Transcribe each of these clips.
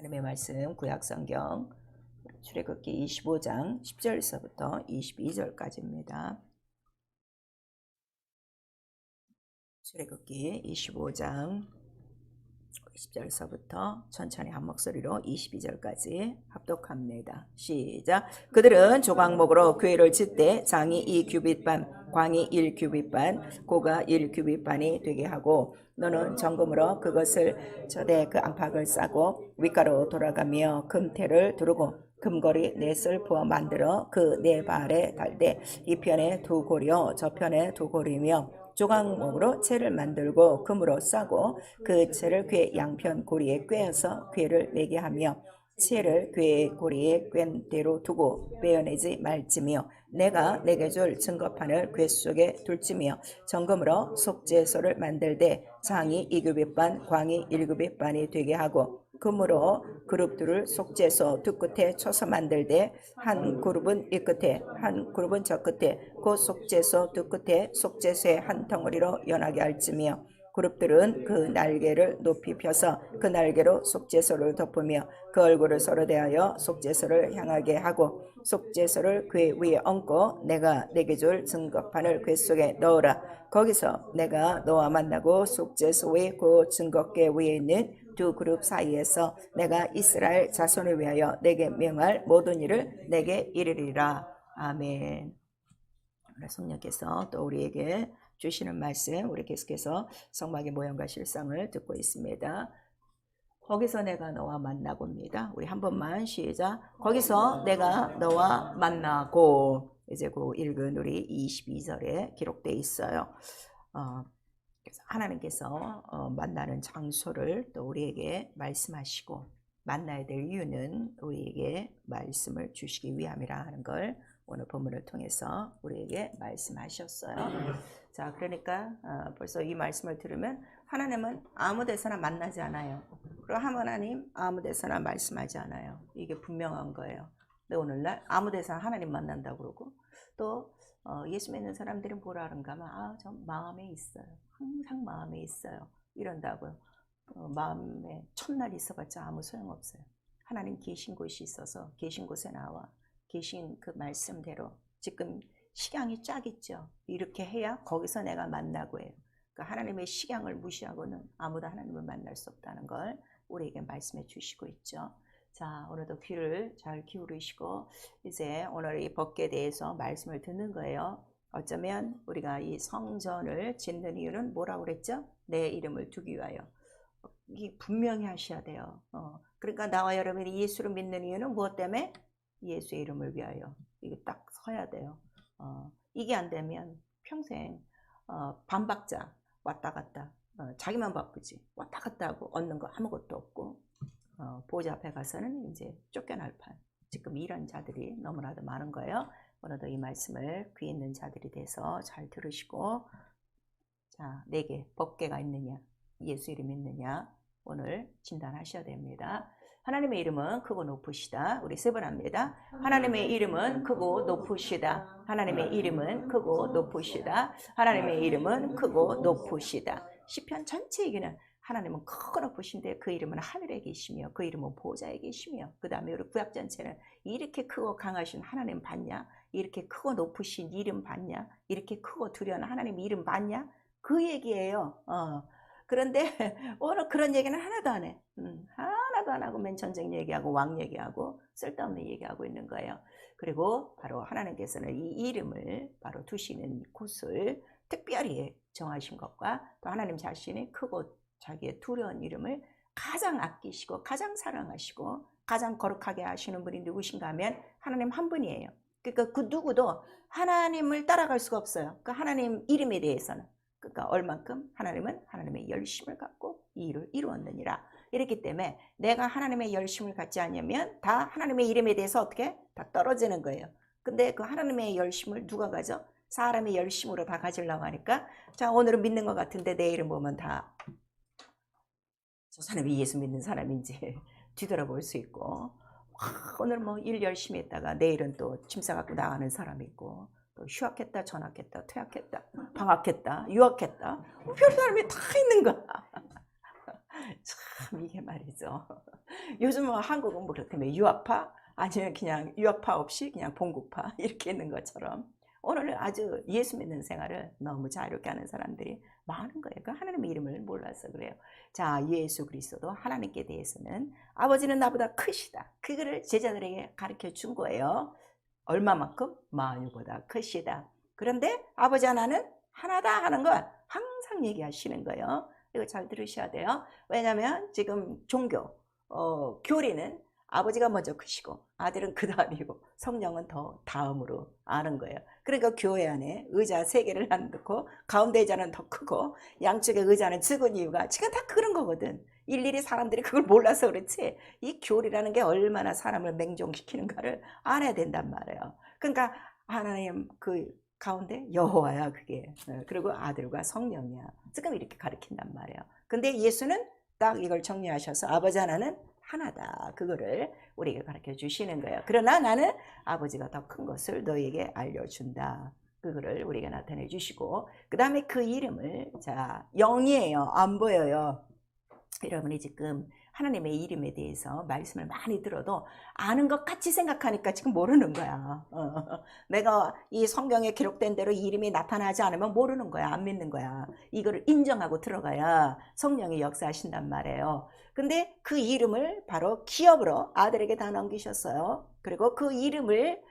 하나님의 말씀 구약성경 출애굽기 25장 10절서부터 22절까지입니다. 출애굽기 25장 10절서부터 천천히 한 목소리로 22절까지 합독합니다. 시작. 그들은 조각목으로 궤를 짓되 장이 2규빗반, 광이 1규빗반, 고가 1규빗반이 되게 하고 너는 정금으로 그것을 쳐대 그 안팎을 싸고 윗가로 돌아가며 금태를 두르고 금고리 넷을 부어 만들어 그 네 발에 달되 이 편에 두 고리요 저 편에 두 고리며 조각목으로 채를 만들고 금으로 싸고 그 채를 궤 양편 고리에 꿰어서 궤를 매게 하며 채를 궤 고리에 꿰는 대로 두고 빼어내지 말지며 내가 내게 줄 증거판을 궤 속에 둘지며 정금으로 속죄소를 만들되 장이 2규빗반 광이 1규빗반이 되게 하고 금으로 그룹들을 속죄소 두 끝에 쳐서 만들되 한 그룹은 이 끝에 한 그룹은 저 끝에 그 속죄소 두 끝에 속죄소의 한 덩어리로 연하게 할지며 그룹들은 그 날개를 높이 펴서 그 날개로 속죄소를 덮으며 그 얼굴을 서로 대하여 속죄소를 향하게 하고 속죄소를 궤 위에 얹고 내가 내게 줄 증거판을 궤 속에 넣으라. 거기서 내가 너와 만나고 속죄소의 그 증거궤 위에 있는 두 그룹 사이에서 내가 이스라엘 자손을 위하여 내게 명할 모든 일을 내게 이르리라. 아멘. 성령께서 또 우리에게 주시는 말씀, 우리 계속해서 성막의 모형과 실상을 듣고 있습니다. 거기서 내가 너와 만나고입니다. 우리 한 번만 시작. 거기서 내가 너와 만나고. 이제 그 읽은 우리 22절에 기록되어 있어요. 그래서 하나님께서 만나는 장소를 또 우리에게 말씀하시고 만나야 될 이유는 우리에게 말씀을 주시기 위함이라 하는 걸 오늘 본문을 통해서 우리에게 말씀하셨어요. 자, 그러니까 벌써 이 말씀을 들으면 하나님은 아무 데서나 만나지 않아요. 그리고 하나님 아무 데서나 말씀하지 않아요. 이게 분명한 거예요. 근데 오늘날 아무 데서나 하나님 만난다고 그러고 또 예수 믿는 사람들은 뭐라 하는가 하면 저 마음에 있어요. 항상 마음에 있어요. 이런다고요. 마음에 첫날 있어봤자 아무 소용없어요. 하나님 계신 곳이 있어서 계신 곳에 나와 계신 그 말씀대로 지금 식양이 쫙 있죠. 이렇게 해야 거기서 내가 만나고 해요. 그러니까 하나님의 식양을 무시하고는 아무도 하나님을 만날 수 없다는 걸 우리에게 말씀해 주시고 있죠. 자, 오늘도 귀를 잘 기울이시고 이제 오늘 이 법궤에 대해서 말씀을 듣는 거예요. 어쩌면 우리가 이 성전을 짓는 이유는 뭐라고 그랬죠? 내 이름을 두기 위하여. 이게 분명히 하셔야 돼요. 그러니까 나와 여러분이 예수를 믿는 이유는 무엇 때문에? 예수의 이름을 위하여. 이게 딱 서야 돼요. 이게 안 되면 평생 반박자 왔다 갔다 자기만 바쁘지 왔다 갔다 하고 얻는 거 아무것도 없고 보좌 앞에 가서는 이제 쫓겨날 판. 지금 이런 자들이 너무나도 많은 거예요. 오늘도 이 말씀을 귀 있는 자들이 돼서 잘 들으시고 자, 내게 법궤가 있느냐 예수 이름이 있느냐 오늘 진단하셔야 됩니다. 하나님의 이름은 크고 높으시다. 우리 세 번 합니다. 하나님의 이름은 크고 높으시다. 하나님의 이름은 크고 높으시다. 하나님의 이름은 크고 높으시다. 시편 전체 얘기는 하나님은 크고 높으신데 그 이름은 하늘에 계시며 그 이름은 보좌에 계시며 그 다음에 우리 구약 전체는 이렇게 크고 강하신 하나님 봤냐? 이렇게 크고 높으신 이름 봤냐? 이렇게 크고 두려운 하나님 이름 봤냐? 그 얘기예요. 그런데 오늘 그런 얘기는 하나도 안 해. 하나도 안 하고 맨 전쟁 얘기하고 왕 얘기하고 쓸데없는 얘기하고 있는 거예요. 그리고 바로 하나님께서는 이 이름을 바로 두시는 곳을 특별히 정하신 것과 또 하나님 자신이 크고 자기의 두려운 이름을 가장 아끼시고 가장 사랑하시고 가장 거룩하게 하시는 분이 누구신가 하면 하나님 한 분이에요. 그러니까 그 누구도 하나님을 따라갈 수가 없어요. 그 하나님 이름에 대해서는. 그러니까 얼만큼 하나님은 하나님의 열심을 갖고 이 일을 이루었느니라. 이렇기 때문에 내가 하나님의 열심을 갖지 않으면 다 하나님의 이름에 대해서 어떻게? 다 떨어지는 거예요. 근데 그 하나님의 열심을 누가 가져? 사람의 열심으로 다 가지려고 하니까 자 오늘은 믿는 것 같은데 내일은 보면 다 저 사람이 예수 믿는 사람인지 뒤돌아볼 수 있고 오늘 뭐 일 열심히 했다가 내일은 또 침사 갖고 나가는 사람이 있고 또 휴학했다 전학했다 퇴학했다 방학했다 유학했다 별 사람이 다 있는 거야. 참 이게 말이죠. 요즘은 한국은 뭐 그렇다면 유학파 아니면 그냥 유학파 없이 그냥 본국파 이렇게 있는 것처럼 오늘은 아주 예수 믿는 생활을 너무 자유롭게 하는 사람들이 많은 거예요. 그 하나님의 이름을 몰라서 그래요. 자, 예수 그리스도도 하나님께 대해서는 아버지는 나보다 크시다. 그거를 제자들에게 가르쳐 준 거예요. 얼마만큼? 만유보다 크시다. 그런데 아버지 하나는 하나다 하는 걸 항상 얘기하시는 거예요. 이거 잘 들으셔야 돼요. 왜냐하면 지금 종교, 교리는 아버지가 먼저 크시고 아들은 그 다음이고 성령은 더 다음으로 아는 거예요. 그러니까 교회 안에 의자 3개를 놔놓고 가운데 의자는 더 크고 양쪽의 의자는 적은 이유가 지금 다 그런 거거든. 일일이 사람들이 그걸 몰라서 그렇지 이 교리라는 게 얼마나 사람을 맹종시키는가를 알아야 된단 말이에요. 그러니까 하나님 그 가운데 여호와야 그게. 그리고 아들과 성령이야. 지금 이렇게 가르친단 말이에요. 근데 예수는 딱 이걸 정리하셔서 아버지 하나는 하나다. 그거를 우리에게 가르쳐 주시는 거예요. 그러나 나는 아버지가 더 큰 것을 너희에게 알려준다. 그거를 우리에게 나타내 주시고 그 다음에 그 이름을 자 영이에요. 안 보여요. 여러분이 지금 하나님의 이름에 대해서 말씀을 많이 들어도 아는 것 같이 생각하니까 지금 모르는 거야. 내가 이 성경에 기록된 대로 이 이름이 나타나지 않으면 모르는 거야. 안 믿는 거야. 이거를 인정하고 들어가야 성령이 역사하신단 말이에요. 근데 그 이름을 바로 기업으로 아들에게 다 넘기셨어요. 그리고 그 이름을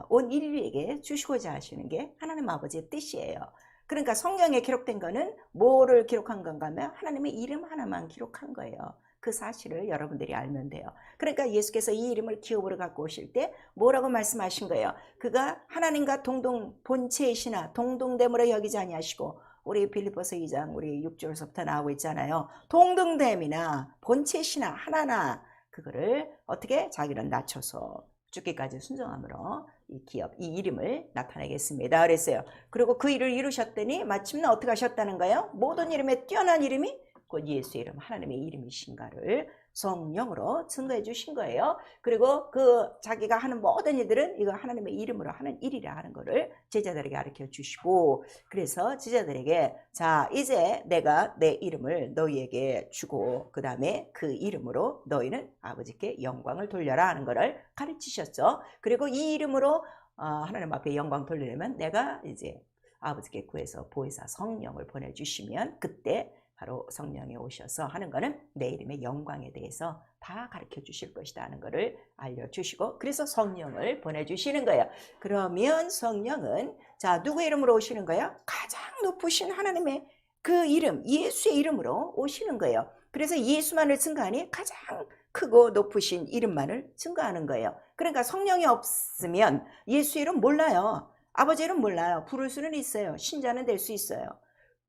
온 인류에게 주시고자 하시는 게 하나님 아버지의 뜻이에요. 그러니까 성경에 기록된 거는 뭐를 기록한 건가 하면 하나님의 이름 하나만 기록한 거예요. 그 사실을 여러분들이 알면 돼요. 그러니까 예수께서 이 이름을 기업으로 갖고 오실 때 뭐라고 말씀하신 거예요? 그가 하나님과 동동 본체이시나 동동됨으로 여기지 아니하시고 우리 빌립보서 2장 우리 6절서부터 나오고 있잖아요. 동등됨이나 본체시나 하나나 그거를 어떻게 자기를 낮춰서 죽기까지 순종함으로 이 기업, 이 이름을 나타내겠습니다. 그랬어요. 그리고 그 일을 이루셨더니 마침내 어떻게 하셨다는 거예요? 모든 이름에 뛰어난 이름이 곧 예수의 이름, 하나님의 이름이신가를 성령으로 증거해 주신 거예요. 그리고 그 자기가 하는 모든 일들은 이거 하나님의 이름으로 하는 일이라 하는 거를 제자들에게 가르쳐 주시고 그래서 제자들에게 자 이제 내가 내 이름을 너희에게 주고 그 다음에 그 이름으로 너희는 아버지께 영광을 돌려라 하는 거를 가르치셨죠. 그리고 이 이름으로 하나님 앞에 영광 돌리려면 내가 이제 아버지께 구해서 보혜사 성령을 보내주시면 그때 바로 성령이 오셔서 하는 거는 내 이름의 영광에 대해서 다 가르쳐 주실 것이다 하는 것을 알려주시고 그래서 성령을 보내주시는 거예요. 그러면 성령은 자 누구 이름으로 오시는 거예요? 가장 높으신 하나님의 그 이름 예수의 이름으로 오시는 거예요. 그래서 예수만을 증거하니 가장 크고 높으신 이름만을 증거하는 거예요. 그러니까 성령이 없으면 예수 이름 몰라요. 아버지 이름 몰라요. 부를 수는 있어요. 신자는 될 수 있어요.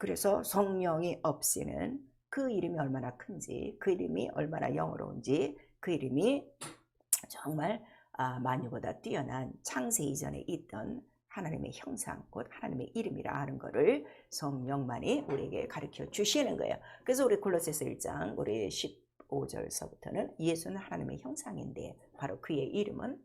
그래서 성령이 없이는 그 이름이 얼마나 큰지 그 이름이 얼마나 영어로운지 그 이름이 정말 만유보다 뛰어난 창세 이전에 있던 하나님의 형상 곧 하나님의 이름이라 하는 것을 성령만이 우리에게 가르쳐 주시는 거예요. 그래서 우리 골로새서 1장 우리 15절서부터는 예수는 하나님의 형상인데 바로 그의 이름은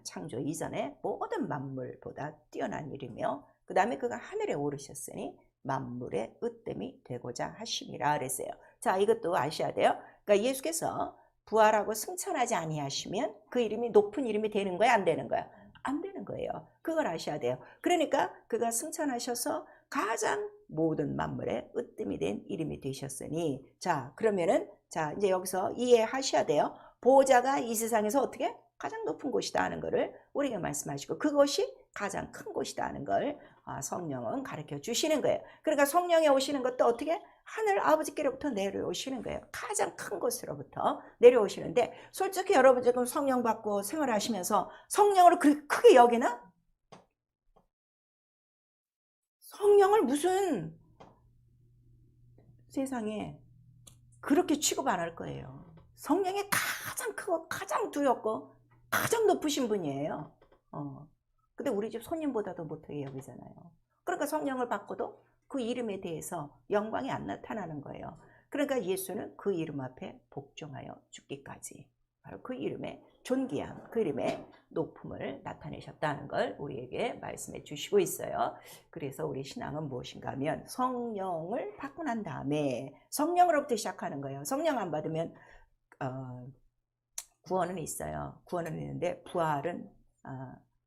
창조 이전에 모든 만물보다 뛰어난 이름이며 그 다음에 그가 하늘에 오르셨으니 만물의 으뜸이 되고자 하심이라 그랬어요. 자 이것도 아셔야 돼요. 그러니까 예수께서 부활하고 승천하지 아니하시면 그 이름이 높은 이름이 되는 거야 안 되는 거야? 안 되는 거예요. 그걸 아셔야 돼요. 그러니까 그가 승천하셔서 가장 모든 만물의 으뜸이 된 이름이 되셨으니 자 그러면은 자 이제 여기서 이해하셔야 돼요. 보호자가 이 세상에서 어떻게 가장 높은 곳이다 하는 것을 우리가 말씀하시고 그것이 가장 큰 곳이다 하는 걸 성령은 가르쳐 주시는 거예요. 그러니까 성령이 오시는 것도 어떻게 하늘 아버지께로부터 내려오시는 거예요. 가장 큰 곳으로부터 내려오시는데 솔직히 여러분 지금 성령 받고 생활하시면서 성령을 그렇게 크게 여기나? 성령을 무슨 세상에 그렇게 취급 안 할 거예요. 성령이 가장 크고 가장 두렵고 가장 높으신 분이에요. 근데 우리 집 손님보다도 못하게 여기잖아요. 그러니까 성령을 받고도 그 이름에 대해서 영광이 안 나타나는 거예요. 그러니까 예수는 그 이름 앞에 복종하여 죽기까지 바로 그 이름의 존귀함, 그 이름의 높음을 나타내셨다는 걸 우리에게 말씀해 주시고 있어요. 그래서 우리 신앙은 무엇인가 하면 성령을 받고 난 다음에 성령으로부터 시작하는 거예요. 성령 안 받으면 구원은 있어요. 구원은 있는데 부활은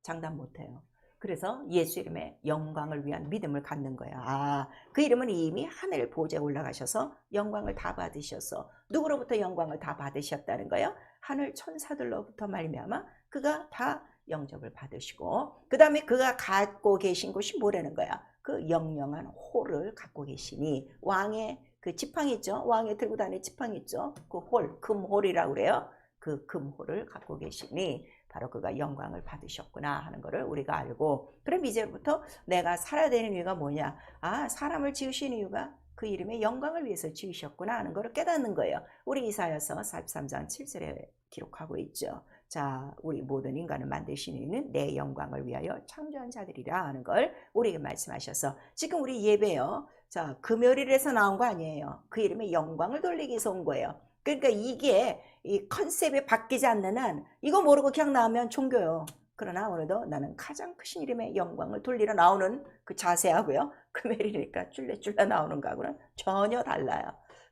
장담 못해요. 그래서 예수 이름의 영광을 위한 믿음을 갖는 거야. 그 이름은 이미 하늘 보좌에 올라가셔서 영광을 다 받으셔서 누구로부터 영광을 다 받으셨다는 거예요? 하늘 천사들로부터 말미암아 그가 다 영접을 받으시고 그 다음에 그가 갖고 계신 곳이 뭐라는 거야? 그 영영한 홀을 갖고 계시니 왕의 그 지팡이 있죠? 왕의 들고 다니는 지팡이 있죠? 그 홀, 금홀이라고 그래요. 그 금홀을 갖고 계시니 바로 그가 영광을 받으셨구나 하는 것을 우리가 알고 그럼 이제부터 내가 살아야 되는 이유가 뭐냐? 사람을 지으신 이유가 그 이름의 영광을 위해서 지으셨구나 하는 것을 깨닫는 거예요. 우리 이사야서 43장 7절에 기록하고 있죠. 자, 우리 모든 인간을 만드신 이는 내 영광을 위하여 창조한 자들이라 하는 걸 우리에게 말씀하셔서 지금 우리 예배요. 자, 금요일에서 나온 거 아니에요. 그 이름의 영광을 돌리기 위해서 온 거예요. 그러니까 이게 이 컨셉이 바뀌지 않는 한 이거 모르고 그냥 나오면 종교요. 그러나 오늘도 나는 가장 크신 이름의 영광을 돌리러 나오는 그 자세하고요. 금요일이니까 쫄래쫄래 나오는 거하고는 전혀 달라요.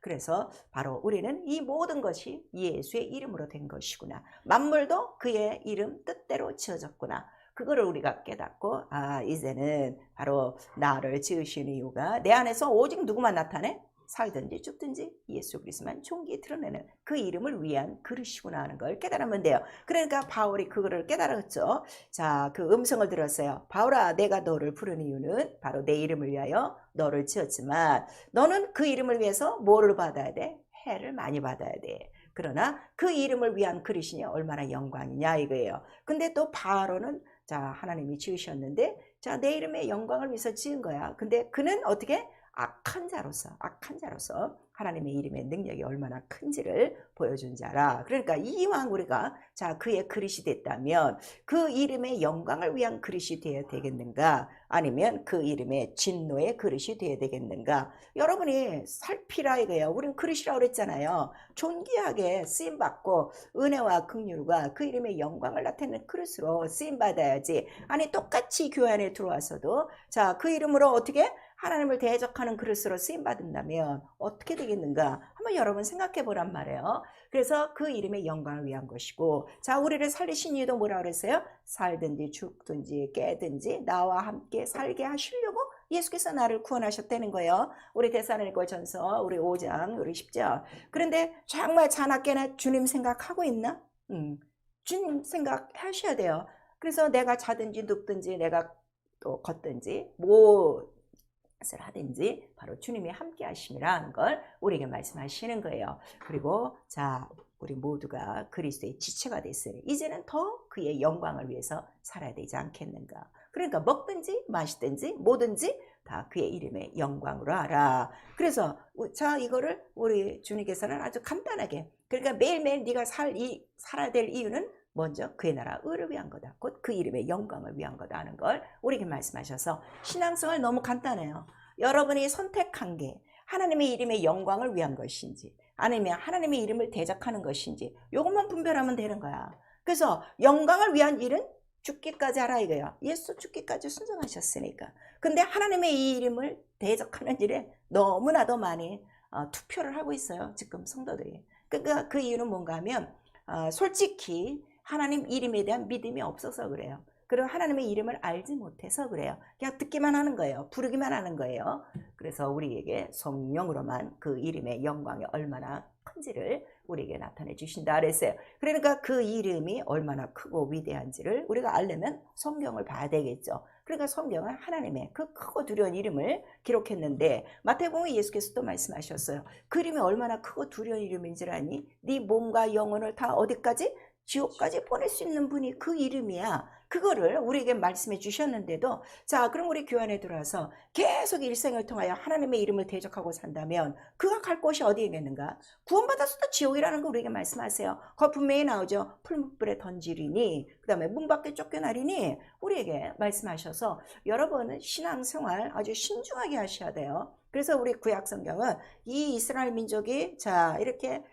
그래서 바로 우리는 이 모든 것이 예수의 이름으로 된 것이구나. 만물도 그의 이름 뜻대로 지어졌구나. 그거를 우리가 깨닫고 이제는 바로 나를 지으신 이유가 내 안에서 오직 누구만 나타내? 살든지 죽든지 예수 그리스도만 존귀히 드러내는 그 이름을 위한 그릇이구나 하는 걸 깨달으면 돼요. 그러니까 바울이 그거를 깨달았죠. 자, 그 음성을 들었어요. 바울아, 내가 너를 부른 이유는 바로 내 이름을 위하여 너를 지었지만 너는 그 이름을 위해서 뭐를 받아야 돼? 해를 많이 받아야 돼. 그러나 그 이름을 위한 그릇이니 얼마나 영광이냐 이거예요. 근데 또 바로는 자, 하나님이 지으셨는데 자, 내 이름의 영광을 위해서 지은 거야. 근데 그는 어떻게? 악한 자로서 하나님의 이름의 능력이 얼마나 큰지를 보여준 자라. 그러니까 이왕 우리가 자 그의 그릇이 됐다면 그 이름의 영광을 위한 그릇이 되어야 되겠는가? 아니면 그 이름의 진노의 그릇이 되어야 되겠는가? 여러분이 살피라 이거예요. 우린 그릇이라고 그랬잖아요. 존귀하게 쓰임받고 은혜와 긍휼과 그 이름의 영광을 나타내는 그릇으로 쓰임받아야지. 아니 똑같이 교회 안에 들어와서도 자 그 이름으로 어떻게? 하나님을 대적하는 그릇으로 쓰임받는다면 어떻게 되겠는가? 한번 여러분 생각해 보란 말이에요. 그래서 그 이름의 영광을 위한 것이고 자 우리를 살리신 이유도 뭐라고 그랬어요? 살든지 죽든지 깨든지 나와 함께 살게 하시려고 예수께서 나를 구원하셨다는 거예요. 우리 데살로니가전서 우리 5장 우리 10절. 그런데 정말 자나깨나 주님 생각하고 있나? 주님 생각하셔야 돼요. 그래서 내가 자든지 눕든지 내가 또 걷든지 무엇을 하든지 바로 주님이 함께 하심이라는 걸 우리에게 말씀하시는 거예요. 그리고 자 우리 모두가 그리스도의 지체가 됐으니 이제는 더 그의 영광을 위해서 살아야 되지 않겠는가. 그러니까 먹든지 마시든지 뭐든지 다 그의 이름의 영광으로 하라. 그래서 자 이거를 우리 주님께서는 아주 간단하게 그러니까 매일매일 네가 살아야 될 이유는 먼저 그의 나라 의를 위한 거다. 곧 그 이름의 영광을 위한 거다 하는 걸 우리에게 말씀하셔서 신앙생활 너무 간단해요. 여러분이 선택한 게 하나님의 이름의 영광을 위한 것인지 아니면 하나님의 이름을 대적하는 것인지 이것만 분별하면 되는 거야. 그래서 영광을 위한 일은 죽기까지 하라 이거예요. 예수 죽기까지 순종하셨으니까. 근데 하나님의 이 이름을 대적하는 일에 너무나도 많이 투표를 하고 있어요. 지금 성도들이. 그러니까 그 이유는 뭔가 하면 솔직히 하나님 이름에 대한 믿음이 없어서 그래요. 그리고 하나님의 이름을 알지 못해서 그래요. 그냥 듣기만 하는 거예요. 부르기만 하는 거예요. 그래서 우리에게 성령으로만 그 이름의 영광이 얼마나 큰지를 우리에게 나타내 주신다 그랬어요. 그러니까 그 이름이 얼마나 크고 위대한지를 우리가 알려면 성경을 봐야 되겠죠. 그러니까 성경은 하나님의 그 크고 두려운 이름을 기록했는데 마태복음에 예수께서 또 말씀하셨어요. 그 이름이 얼마나 크고 두려운 이름인지를 아니? 네 몸과 영혼을 다 어디까지? 지옥까지 보낼 수 있는 분이 그 이름이야. 그거를 우리에게 말씀해 주셨는데도 자 그럼 우리 교회 안에 들어와서 계속 일생을 통하여 하나님의 이름을 대적하고 산다면 그가 갈 곳이 어디겠는가? 구원받아서도 지옥이라는 거 우리에게 말씀하세요. 거 분명히 나오죠. 풀무불에 던지리니 그 다음에 문 밖에 쫓겨나리니 우리에게 말씀하셔서 여러분은 신앙생활 아주 신중하게 하셔야 돼요. 그래서 우리 구약성경은 이 이스라엘 민족이 자 이렇게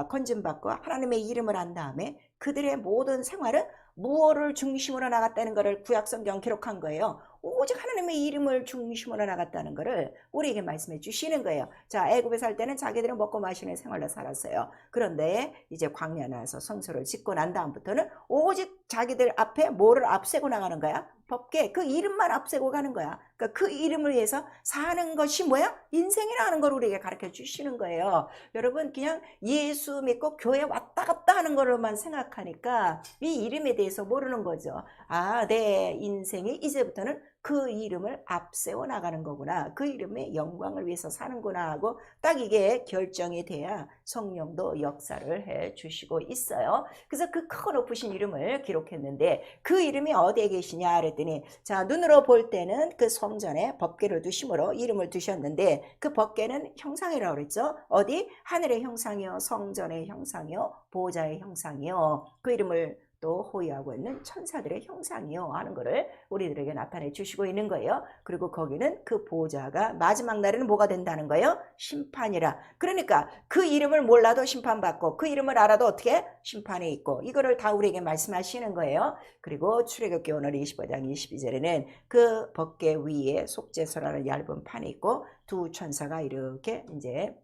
건진받고 하나님의 이름을 한 다음에 그들의 모든 생활은 무엇을 중심으로 나갔다는 것을 구약성경 기록한 거예요. 오직 하나님의 이름을 중심으로 나갔다는 것을 우리에게 말씀해 주시는 거예요. 자, 애굽에 살 때는 자기들은 먹고 마시는 생활로 살았어요. 그런데 이제 광야 나와서 성소를 짓고 난 다음부터는 오직 자기들 앞에 뭐를 앞세고 나가는 거야? 법계, 그 이름만 앞세고 가는 거야. 그러니까 그 이름을 위해서 사는 것이 뭐야? 인생이라는 걸 우리에게 가르쳐 주시는 거예요. 여러분, 그냥 예수 믿고 교회 왔다 갔다 하는 걸로만 생각하니까 이 이름에 대해서 모르는 거죠. 아, 내 인생이 이제부터는 그 이름을 앞세워 나가는 거구나. 그 이름의 영광을 위해서 사는구나 하고 딱 이게 결정이 돼야 성령도 역사를 해 주시고 있어요. 그래서 그 크고 높으신 이름을 기록했는데 그 이름이 어디에 계시냐 그랬더니, 자, 눈으로 볼 때는 그 성전에 법궤를 두심으로 이름을 두셨는데, 그 법궤는 형상이라고 그랬죠. 어디? 하늘의 형상이요, 성전의 형상이요, 보좌의 형상이요, 그 이름을 또 호위하고 있는 천사들의 형상이요 하는 것을 우리들에게 나타내 주시고 있는 거예요. 그리고 거기는 그 보좌가 마지막 날에는 뭐가 된다는 거예요? 심판이라. 그러니까 그 이름을 몰라도 심판받고 그 이름을 알아도 어떻게? 심판이 있고, 이거를 다 우리에게 말씀하시는 거예요. 그리고 출애굽기 오늘 25장 22절에는 그 법궤 위에 속죄소라는 얇은 판이 있고 두 천사가 이렇게 이제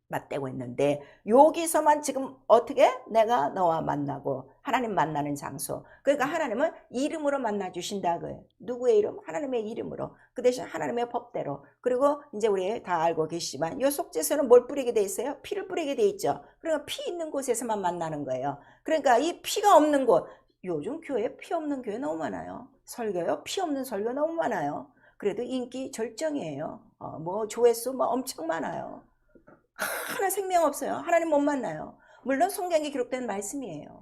맞대고 있는데, 여기서만 지금 어떻게 내가 너와 만나고 하나님 만나는 장소, 그러니까 하나님은 이름으로 만나 주신다 그래요. 누구의 이름? 하나님의 이름으로. 그 대신 하나님의 법대로. 그리고 이제 우리 다 알고 계시지만 이 속죄소는 뭘 뿌리게 돼 있어요? 피를 뿌리게 돼 있죠. 그러니까 피 있는 곳에서만 만나는 거예요. 그러니까 이 피가 없는 곳, 요즘 교회에 피 없는 교회 너무 많아요. 설교요? 피 없는 설교 너무 많아요. 그래도 인기 절정이에요. 뭐 조회수 뭐 엄청 많아요. 하나 생명 없어요. 하나님 못 만나요. 물론 성경에 기록된 말씀이에요.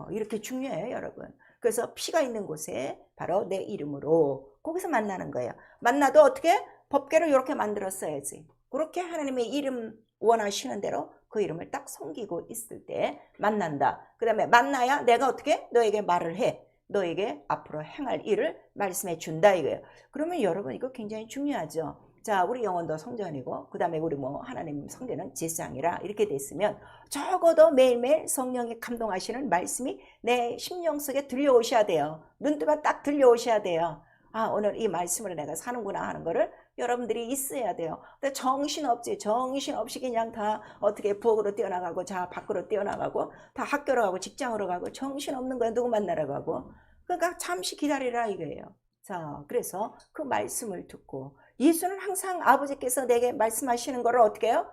이렇게 중요해요, 여러분. 그래서 피가 있는 곳에 바로 내 이름으로 거기서 만나는 거예요. 만나도 어떻게? 법궤를 이렇게 만들었어야지. 그렇게 하나님의 이름 원하시는 대로 그 이름을 딱 섬기고 있을 때 만난다. 그 다음에 만나야 내가 어떻게? 너에게 말을 해. 너에게 앞으로 행할 일을 말씀해 준다 이거예요. 그러면 여러분, 이거 굉장히 중요하죠. 자, 우리 영혼도 성전이고 그 다음에 우리 뭐 하나님 성전은 제사장이라 이렇게 됐으면 적어도 매일매일 성령이 감동하시는 말씀이 내 심령 속에 들려오셔야 돼요. 눈 뜨면 딱 들려오셔야 돼요. 아, 오늘 이 말씀으로 내가 사는구나 하는 거를 여러분들이 있어야 돼요. 근데 정신없지. 정신없이 그냥 다 어떻게 부엌으로 뛰어나가고 자 밖으로 뛰어나가고 다 학교로 가고 직장으로 가고 정신없는 거야. 누구 만나러 가고. 그러니까 잠시 기다리라 이거예요. 자, 그래서 그 말씀을 듣고, 예수는 항상 아버지께서 내게 말씀하시는 거를 어떻게 해요?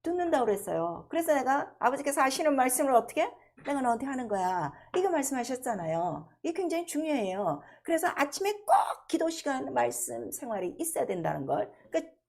듣는다고 그랬어요. 그래서 내가 아버지께서 하시는 말씀을 어떻게? 내가 너한테 하는 거야. 이거 말씀하셨잖아요. 이게 굉장히 중요해요. 그래서 아침에 꼭 기도 시간 말씀 생활이 있어야 된다는 걸.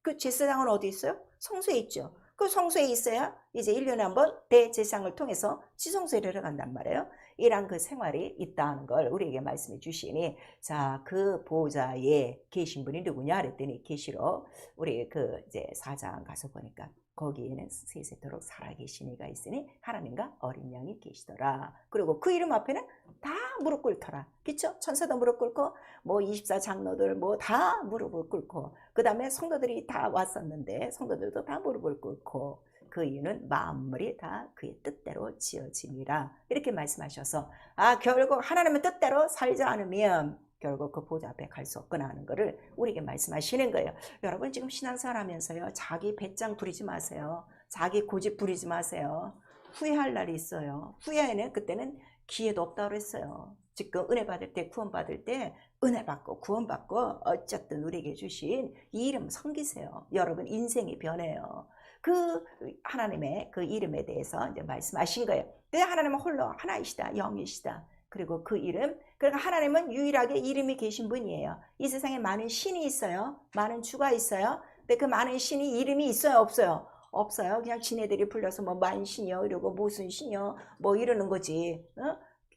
그 제사장은 어디 있어요? 성소에 있죠. 그 성소에 있어야 이제 1년에 한 번 대제사장을 통해서 지성소에 내려간단 말이에요. 이런 그 생활이 있다는 걸 우리에게 말씀해 주시니, 자, 그 보좌에 계신 분이 누구냐 그랬더니 계시록 우리 그 이제 4장 가서 보니까 거기에는 세세토록 살아계신 이가 있으니 하나님과 어린 양이 계시더라. 그리고 그 이름 앞에는 다 무릎 꿇더라. 그쵸? 천사도 무릎 꿇고 뭐 24장로들 뭐 다 무릎을 꿇고, 그 다음에 성도들이 다 왔었는데 성도들도 다 무릎을 꿇고, 그 이유는 만물이 다 그의 뜻대로 지어짐이라 이렇게 말씀하셔서, 아, 결국 하나님의 뜻대로 살지 않으면 결국 그 보좌 앞에 갈 수 없구나 하는 것을 우리에게 말씀하시는 거예요. 여러분, 지금 신앙생활 하면서요, 자기 배짱 부리지 마세요. 자기 고집 부리지 마세요. 후회할 날이 있어요. 후회는 그때는 기회도 없다고 그랬어요. 지금 은혜 받을 때, 구원 받을 때 은혜 받고 구원 받고 어쨌든 우리에게 주신 이 이름 섬기세요. 여러분, 인생이 변해요. 그 하나님의 그 이름에 대해서 이제 말씀하신 거예요. 그 하나님은 홀로 하나이시다, 영이시다. 그리고 그 이름, 그러니까 하나님은 유일하게 이름이 계신 분이에요. 이 세상에 많은 신이 있어요. 많은 주가 있어요. 근데 그 많은 신이 이름이 있어요, 없어요? 없어요. 그냥 지네들이 불려서 뭐 만신이요 이러고 무슨 신이요 뭐 이러는 거지.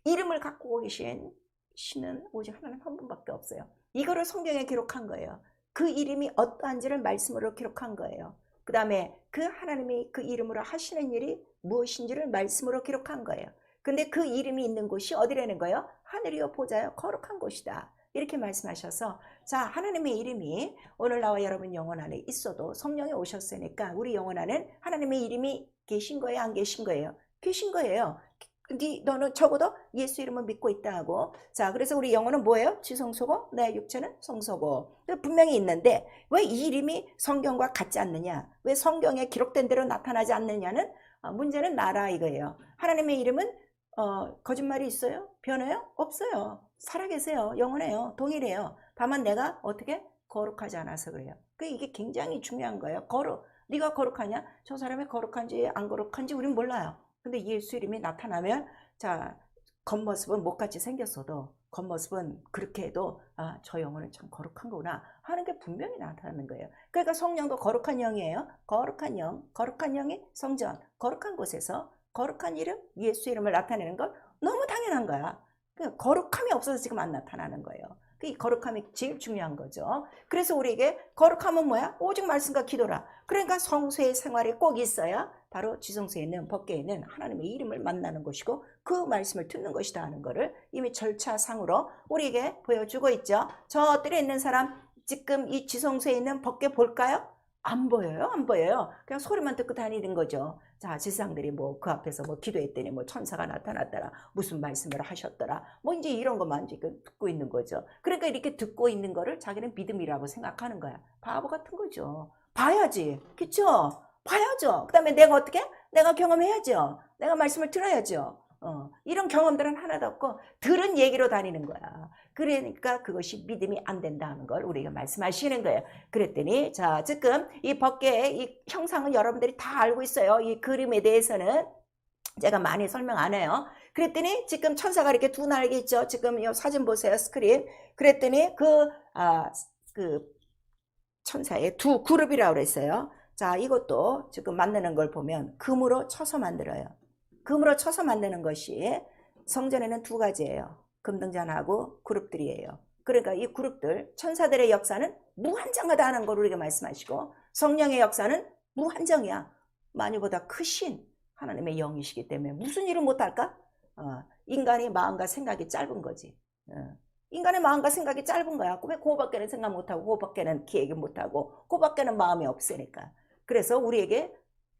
이름을 갖고 계신 신은 오직 하나님 한 분밖에 없어요. 이거를 성경에 기록한 거예요. 그 이름이 어떠한지를 말씀으로 기록한 거예요. 그 다음에 그 하나님이 그 이름으로 하시는 일이 무엇인지를 말씀으로 기록한 거예요. 근데 그 이름이 있는 곳이 어디라는 거예요? 하늘이요 보좌요 거룩한 곳이다. 이렇게 말씀하셔서, 자, 하나님의 이름이 오늘 나와 여러분 영혼 안에 있어도 성령이 오셨으니까 우리 영혼 안에는 하나님의 이름이 계신 거예요, 안 계신 거예요? 계신 거예요. 너는 적어도 예수 이름을 믿고 있다 하고. 자, 그래서 우리 영어는 뭐예요? 지성소고 내 육체는 성소고. 분명히 있는데 왜 이 이름이 성경과 같지 않느냐, 왜 성경에 기록된 대로 나타나지 않느냐는 문제는 나라 이거예요. 하나님의 이름은 거짓말이 있어요? 변해요? 없어요. 살아계세요. 영원해요. 동일해요. 다만 내가 어떻게 거룩하지 않아서 그래요. 이게 굉장히 중요한 거예요. 네가 거룩하냐? 저 사람이 거룩한지 안 거룩한지 우린 몰라요. 근데 예수 이름이 나타나면, 자, 겉모습은 못같이 생겼어도 겉모습은 그렇게 해도 저 영혼은 참 거룩한 거구나 하는 게 분명히 나타나는 거예요. 그러니까 성령도 거룩한 영이에요. 거룩한 영, 거룩한 영이 성전, 거룩한 곳에서 거룩한 이름, 예수 이름을 나타내는 건 너무 당연한 거야. 거룩함이 없어서 지금 안 나타나는 거예요. 이 거룩함이 제일 중요한 거죠. 그래서 우리에게 거룩함은 뭐야? 오직 말씀과 기도라. 그러니까 성소의 생활이 꼭 있어야 바로 지성소에 있는 법궤에 있는 하나님의 이름을 만나는 것이고 그 말씀을 듣는 것이다 하는 것을 이미 절차상으로 우리에게 보여주고 있죠. 저 뜰에 있는 사람 지금 이 지성소에 있는 법궤 볼까요? 안 보여요. 안 보여요. 그냥 소리만 듣고 다니는 거죠. 자, 지상들이 뭐 그 앞에서 뭐 기도했더니 뭐 천사가 나타났더라, 무슨 말씀을 하셨더라, 뭐 이제 이런 것만 지금 듣고 있는 거죠. 그러니까 이렇게 듣고 있는 거를 자기는 믿음이라고 생각하는 거야. 바보 같은 거죠. 봐야지. 그쵸? 봐야죠. 그 다음에 내가 어떻게? 내가 경험해야죠. 내가 말씀을 들어야죠. 이런 경험들은 하나도 없고 들은 얘기로 다니는 거야. 그러니까 그것이 믿음이 안 된다는 걸 우리가 말씀하시는 거예요. 그랬더니 자, 지금 이 법궤의 이 형상은 여러분들이 다 알고 있어요. 이 그림에 대해서는 제가 많이 설명 안 해요. 그랬더니 지금 천사가 이렇게 두 날개 있죠. 지금 이 사진 보세요. 스크린. 그랬더니 그 천사의 두 그룹이라고 그랬어요. 자, 이것도 지금 만드는 걸 보면 금으로 쳐서 만들어요. 금으로 쳐서 만드는 것이 성전에는 두 가지예요. 금등잔하고 그룹들이에요. 그러니까 이 그룹들, 천사들의 역사는 무한정하다는 걸 우리가 말씀하시고 성령의 역사는 무한정이야. 만유보다 크신 하나님의 영이시기 때문에 무슨 일을 못할까? 인간의 마음과 생각이 짧은 거지. 인간의 마음과 생각이 짧은 거야. 왜 그거밖에는 생각 못하고 그거밖에는 기획이 못하고 그거밖에는 마음이 없으니까. 그래서 우리에게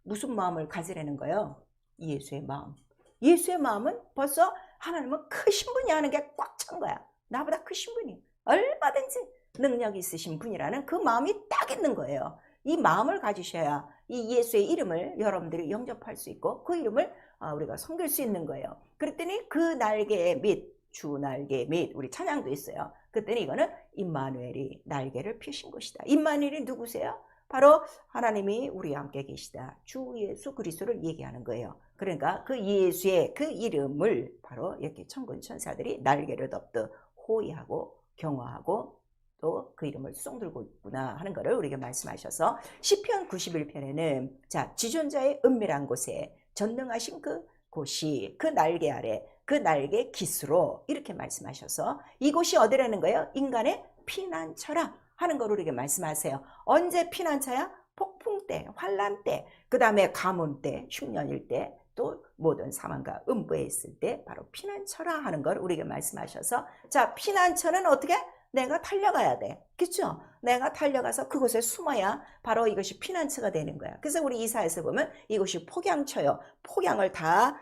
무슨 마음을 가지라는 거예요? 예수의 마음. 예수의 마음은 벌써 하나님은 크신 분이 하는 게 꽉 찬 거야. 나보다 크신 분이 얼마든지 능력이 있으신 분이라는 그 마음이 딱 있는 거예요. 이 마음을 가지셔야 이 예수의 이름을 여러분들이 영접할 수 있고 그 이름을 우리가 섬길 수 있는 거예요. 그랬더니 그 날개 및 주 날개 및 우리 찬양도 있어요. 그랬더니 이거는 임마누엘이 날개를 펴신 것이다. 임마누엘이 누구세요? 바로 하나님이 우리와 함께 계시다. 주 예수 그리스도를 얘기하는 거예요. 그러니까 그 예수의 그 이름을 바로 이렇게 천군 천사들이 날개를 덮듯 호위하고 경화하고 또 그 이름을 颂들고 있구나 하는 것을 우리에게 말씀하셔서 시편 91편에는 자, 지존자의 은밀한 곳에 전능하신 그 곳이 그 날개 아래 그 날개 깃으로 이렇게 말씀하셔서 이곳이 어디라는 거예요? 인간의 피난처라 하는 걸 우리에게 말씀하세요. 언제 피난처야? 폭풍 때, 환란 때, 그 다음에 가뭄 때, 흉년일 때, 또 모든 사망과 음부에 있을 때 바로 피난처라 하는 걸 우리에게 말씀하셔서 자, 피난처는 어떻게? 내가 달려가야 돼. 그렇죠? 내가 달려가서 그곳에 숨어야 바로 이것이 피난처가 되는 거야. 그래서 우리 이사야서 보면 이곳이 폭양처요. 폭양을 다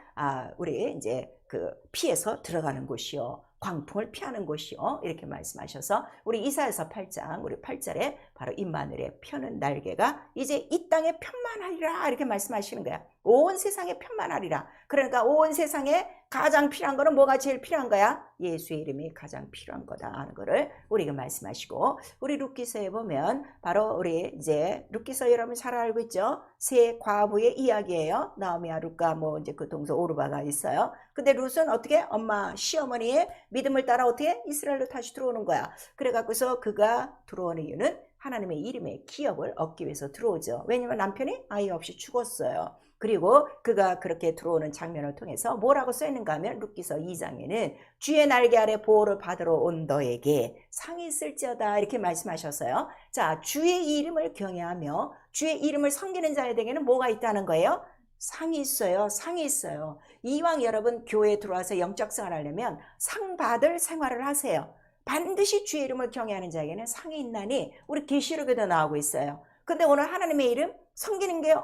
우리 이제 피해서 들어가는 곳이요. 광풍을 피하는 곳이요. 이렇게 말씀하셔서 우리 이사야서 8장 우리 8절에 바로 임마누엘의 펴는 날개가 이제 이 땅에 편만하리라 이렇게 말씀하시는 거야. 온 세상에 편만하리라. 그러니까 온 세상에 가장 필요한 거는 뭐가 제일 필요한 거야? 예수의 이름이 가장 필요한 거다 하는 거를 우리가 말씀하시고 우리 룻기서에 보면 바로 우리 이제 룻기서 여러분 잘 알고 있죠? 세 과부의 이야기예요. 나오미와 룻과 뭐 이제 그 동서 오르바가 있어요. 근데 룻은 어떻게 엄마 시어머니의 믿음을 따라 어떻게 이스라엘로 다시 들어오는 거야. 그래갖고서 그가 들어오는 이유는 하나님의 이름의 기업을 얻기 위해서 들어오죠. 왜냐면 남편이 아이 없이 죽었어요. 그리고 그가 그렇게 들어오는 장면을 통해서 뭐라고 써있는가 하면 룻기서 2장에는 주의 날개 아래 보호를 받으러 온 너에게 상이 있을지어다 이렇게 말씀하셨어요. 자, 주의 이름을 경외하며 주의 이름을 섬기는 자에게는 뭐가 있다는 거예요? 상이 있어요. 상이 있어요. 이왕 여러분 교회에 들어와서 영적 생활을 하려면 상 받을 생활을 하세요. 반드시 주의 이름을 경외하는 자에게는 상이 있나니 우리 계시록에도 나오고 있어요. 근데 오늘 하나님의 이름 섬기는 게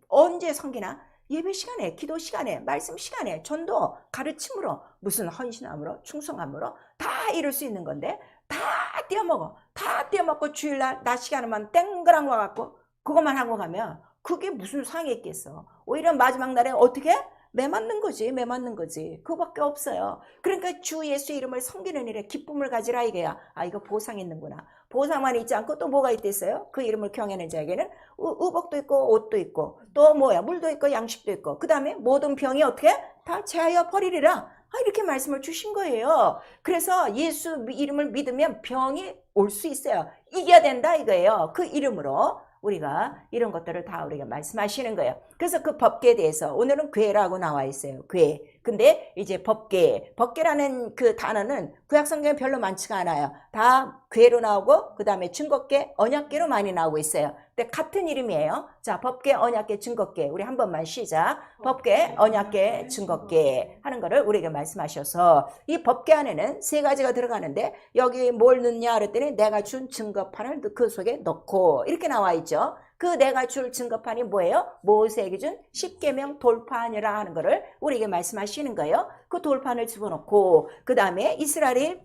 언제 섬기나? 예배 시간에, 기도 시간에, 말씀 시간에, 전도, 가르침으로, 무슨 헌신함으로, 충성함으로 다 이룰 수 있는 건데 다 떼어먹어. 다 떼어먹고 주일날 낮 시간에만 땡그랑 와갖고 그것만 하고 가면 그게 무슨 상이 있겠어. 오히려 마지막 날에 어떻게? 매맞는 거지. 매맞는 거지. 그거밖에 없어요. 그러니까 주 예수 이름을 섬기는 일에 기쁨을 가지라 이게야. 아, 이거 보상 있는구나. 보상만 있지 않고 또 뭐가 있댔어요? 그 이름을 경외하는 자에게는 의복도 있고 옷도 있고 또 뭐야? 물도 있고 양식도 있고 그 다음에 모든 병이 어떻게? 다 제하여 버리리라. 아, 이렇게 말씀을 주신 거예요. 그래서 예수 이름을 믿으면 병이 올 수 있어요. 이겨야 된다 이거예요. 그 이름으로 우리가 이런 것들을 다 우리가 말씀하시는 거예요. 그래서 그 법계에 대해서 오늘은 궤라고 나와 있어요. 궤. 근데 이제 법계라는 그 단어는 구약성경에 별로 많지가 않아요. 다 궤로 나오고 그 다음에 증거계, 언약계로 많이 나오고 있어요. 근데 같은 이름이에요. 자, 법계, 언약계, 증거계. 우리 한 번만 시작. 법계, 언약계, 증거계 하는 거를 우리에게 말씀하셔서 이 법계 안에는 세 가지가 들어가는데 여기 뭘 넣냐 그랬더니 내가 준 증거판을 그 속에 넣고 이렇게 나와 있죠. 그 내가 줄 증거판이 뭐예요? 모세에게 준 십계명 돌판이라 하는 거를 우리에게 말씀하시는 거예요. 그 돌판을 집어넣고 그 다음에 이스라엘이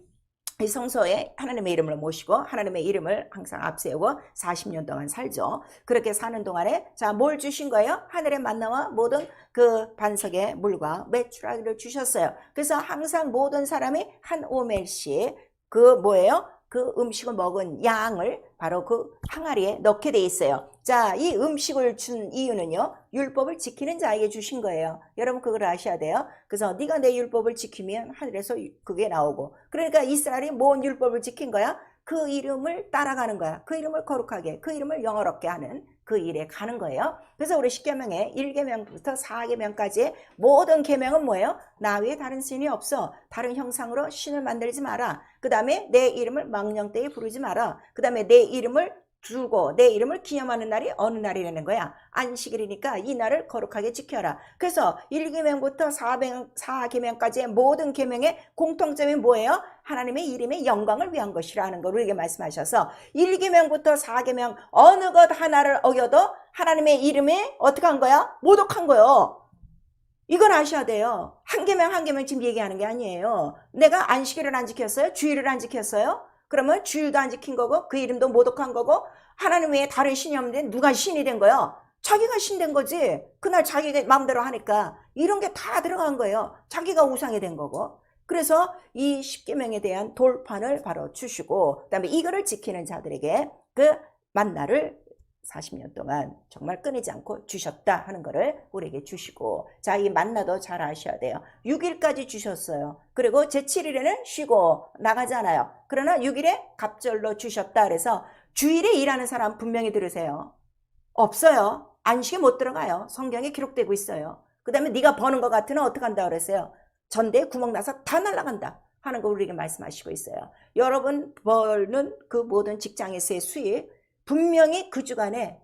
이 성소에 하나님의 이름을 모시고 하나님의 이름을 항상 앞세우고 40년 동안 살죠. 그렇게 사는 동안에 자, 뭘 주신 거예요? 하늘의 만나와 모든 그 반석의 물과 메추라기를 주셨어요. 그래서 항상 모든 사람이 한 오멜씩 그 뭐예요? 그 음식을 먹은 양을 바로 그 항아리에 넣게 돼 있어요. 자, 이 음식을 준 이유는요. 율법을 지키는 자에게 주신 거예요. 여러분 그걸 아셔야 돼요. 그래서 네가 내 율법을 지키면 하늘에서 그게 나오고 그러니까 이스라엘이 뭔 율법을 지킨 거야? 그 이름을 따라가는 거야. 그 이름을 거룩하게, 그 이름을 영어롭게 하는 그 일에 가는 거예요. 그래서 우리 10계명에 1계명부터 4계명까지의 모든 계명은 뭐예요? 나 외에 다른 신이 없어. 다른 형상으로 신을 만들지 마라. 그 다음에 내 이름을 망령되이 부르지 마라. 그 다음에 내 이름을 두고 내 이름을 기념하는 날이 어느 날이라는 거야? 안식일이니까 이 날을 거룩하게 지켜라. 그래서 1계명부터 4계명까지의 모든 계명의 공통점이 뭐예요? 하나님의 이름의 영광을 위한 것이라는 걸 우리에게 말씀하셔서 1계명부터 4계명 어느 것 하나를 어겨도 하나님의 이름에 어떻게 한 거야? 모독한 거예요. 이걸 아셔야 돼요. 한 계명 한 계명 지금 얘기하는 게 아니에요. 내가 안식일을 안 지켰어요? 주일을 안 지켰어요? 그러면 주일도 안 지킨 거고 그 이름도 모독한 거고 하나님 외에 다른 신이 없는데 누가 신이 된 거예요? 자기가 신 된 거지. 그날 자기가 마음대로 하니까 이런 게 다 들어간 거예요. 자기가 우상이 된 거고. 그래서 이 십계명에 대한 돌판을 바로 주시고 그다음에 이거를 지키는 자들에게 그 만나를 40년 동안 정말 끊이지 않고 주셨다 하는 거를 우리에게 주시고 자, 이 만나도 잘 아셔야 돼요. 6일까지 주셨어요. 그리고 제7일에는 쉬고 나가잖아요. 그러나 6일에 갑절로 주셨다 그래서 주일에 일하는 사람 분명히 들으세요. 없어요. 안식에 못 들어가요. 성경에 기록되고 있어요. 그 다음에 네가 버는 것 같으면 어떻게 한다 그랬어요? 전대에 구멍 나서 다 날아간다 하는 거 우리에게 말씀하시고 있어요. 여러분 버는 그 모든 직장에서의 수입 분명히 그 주간에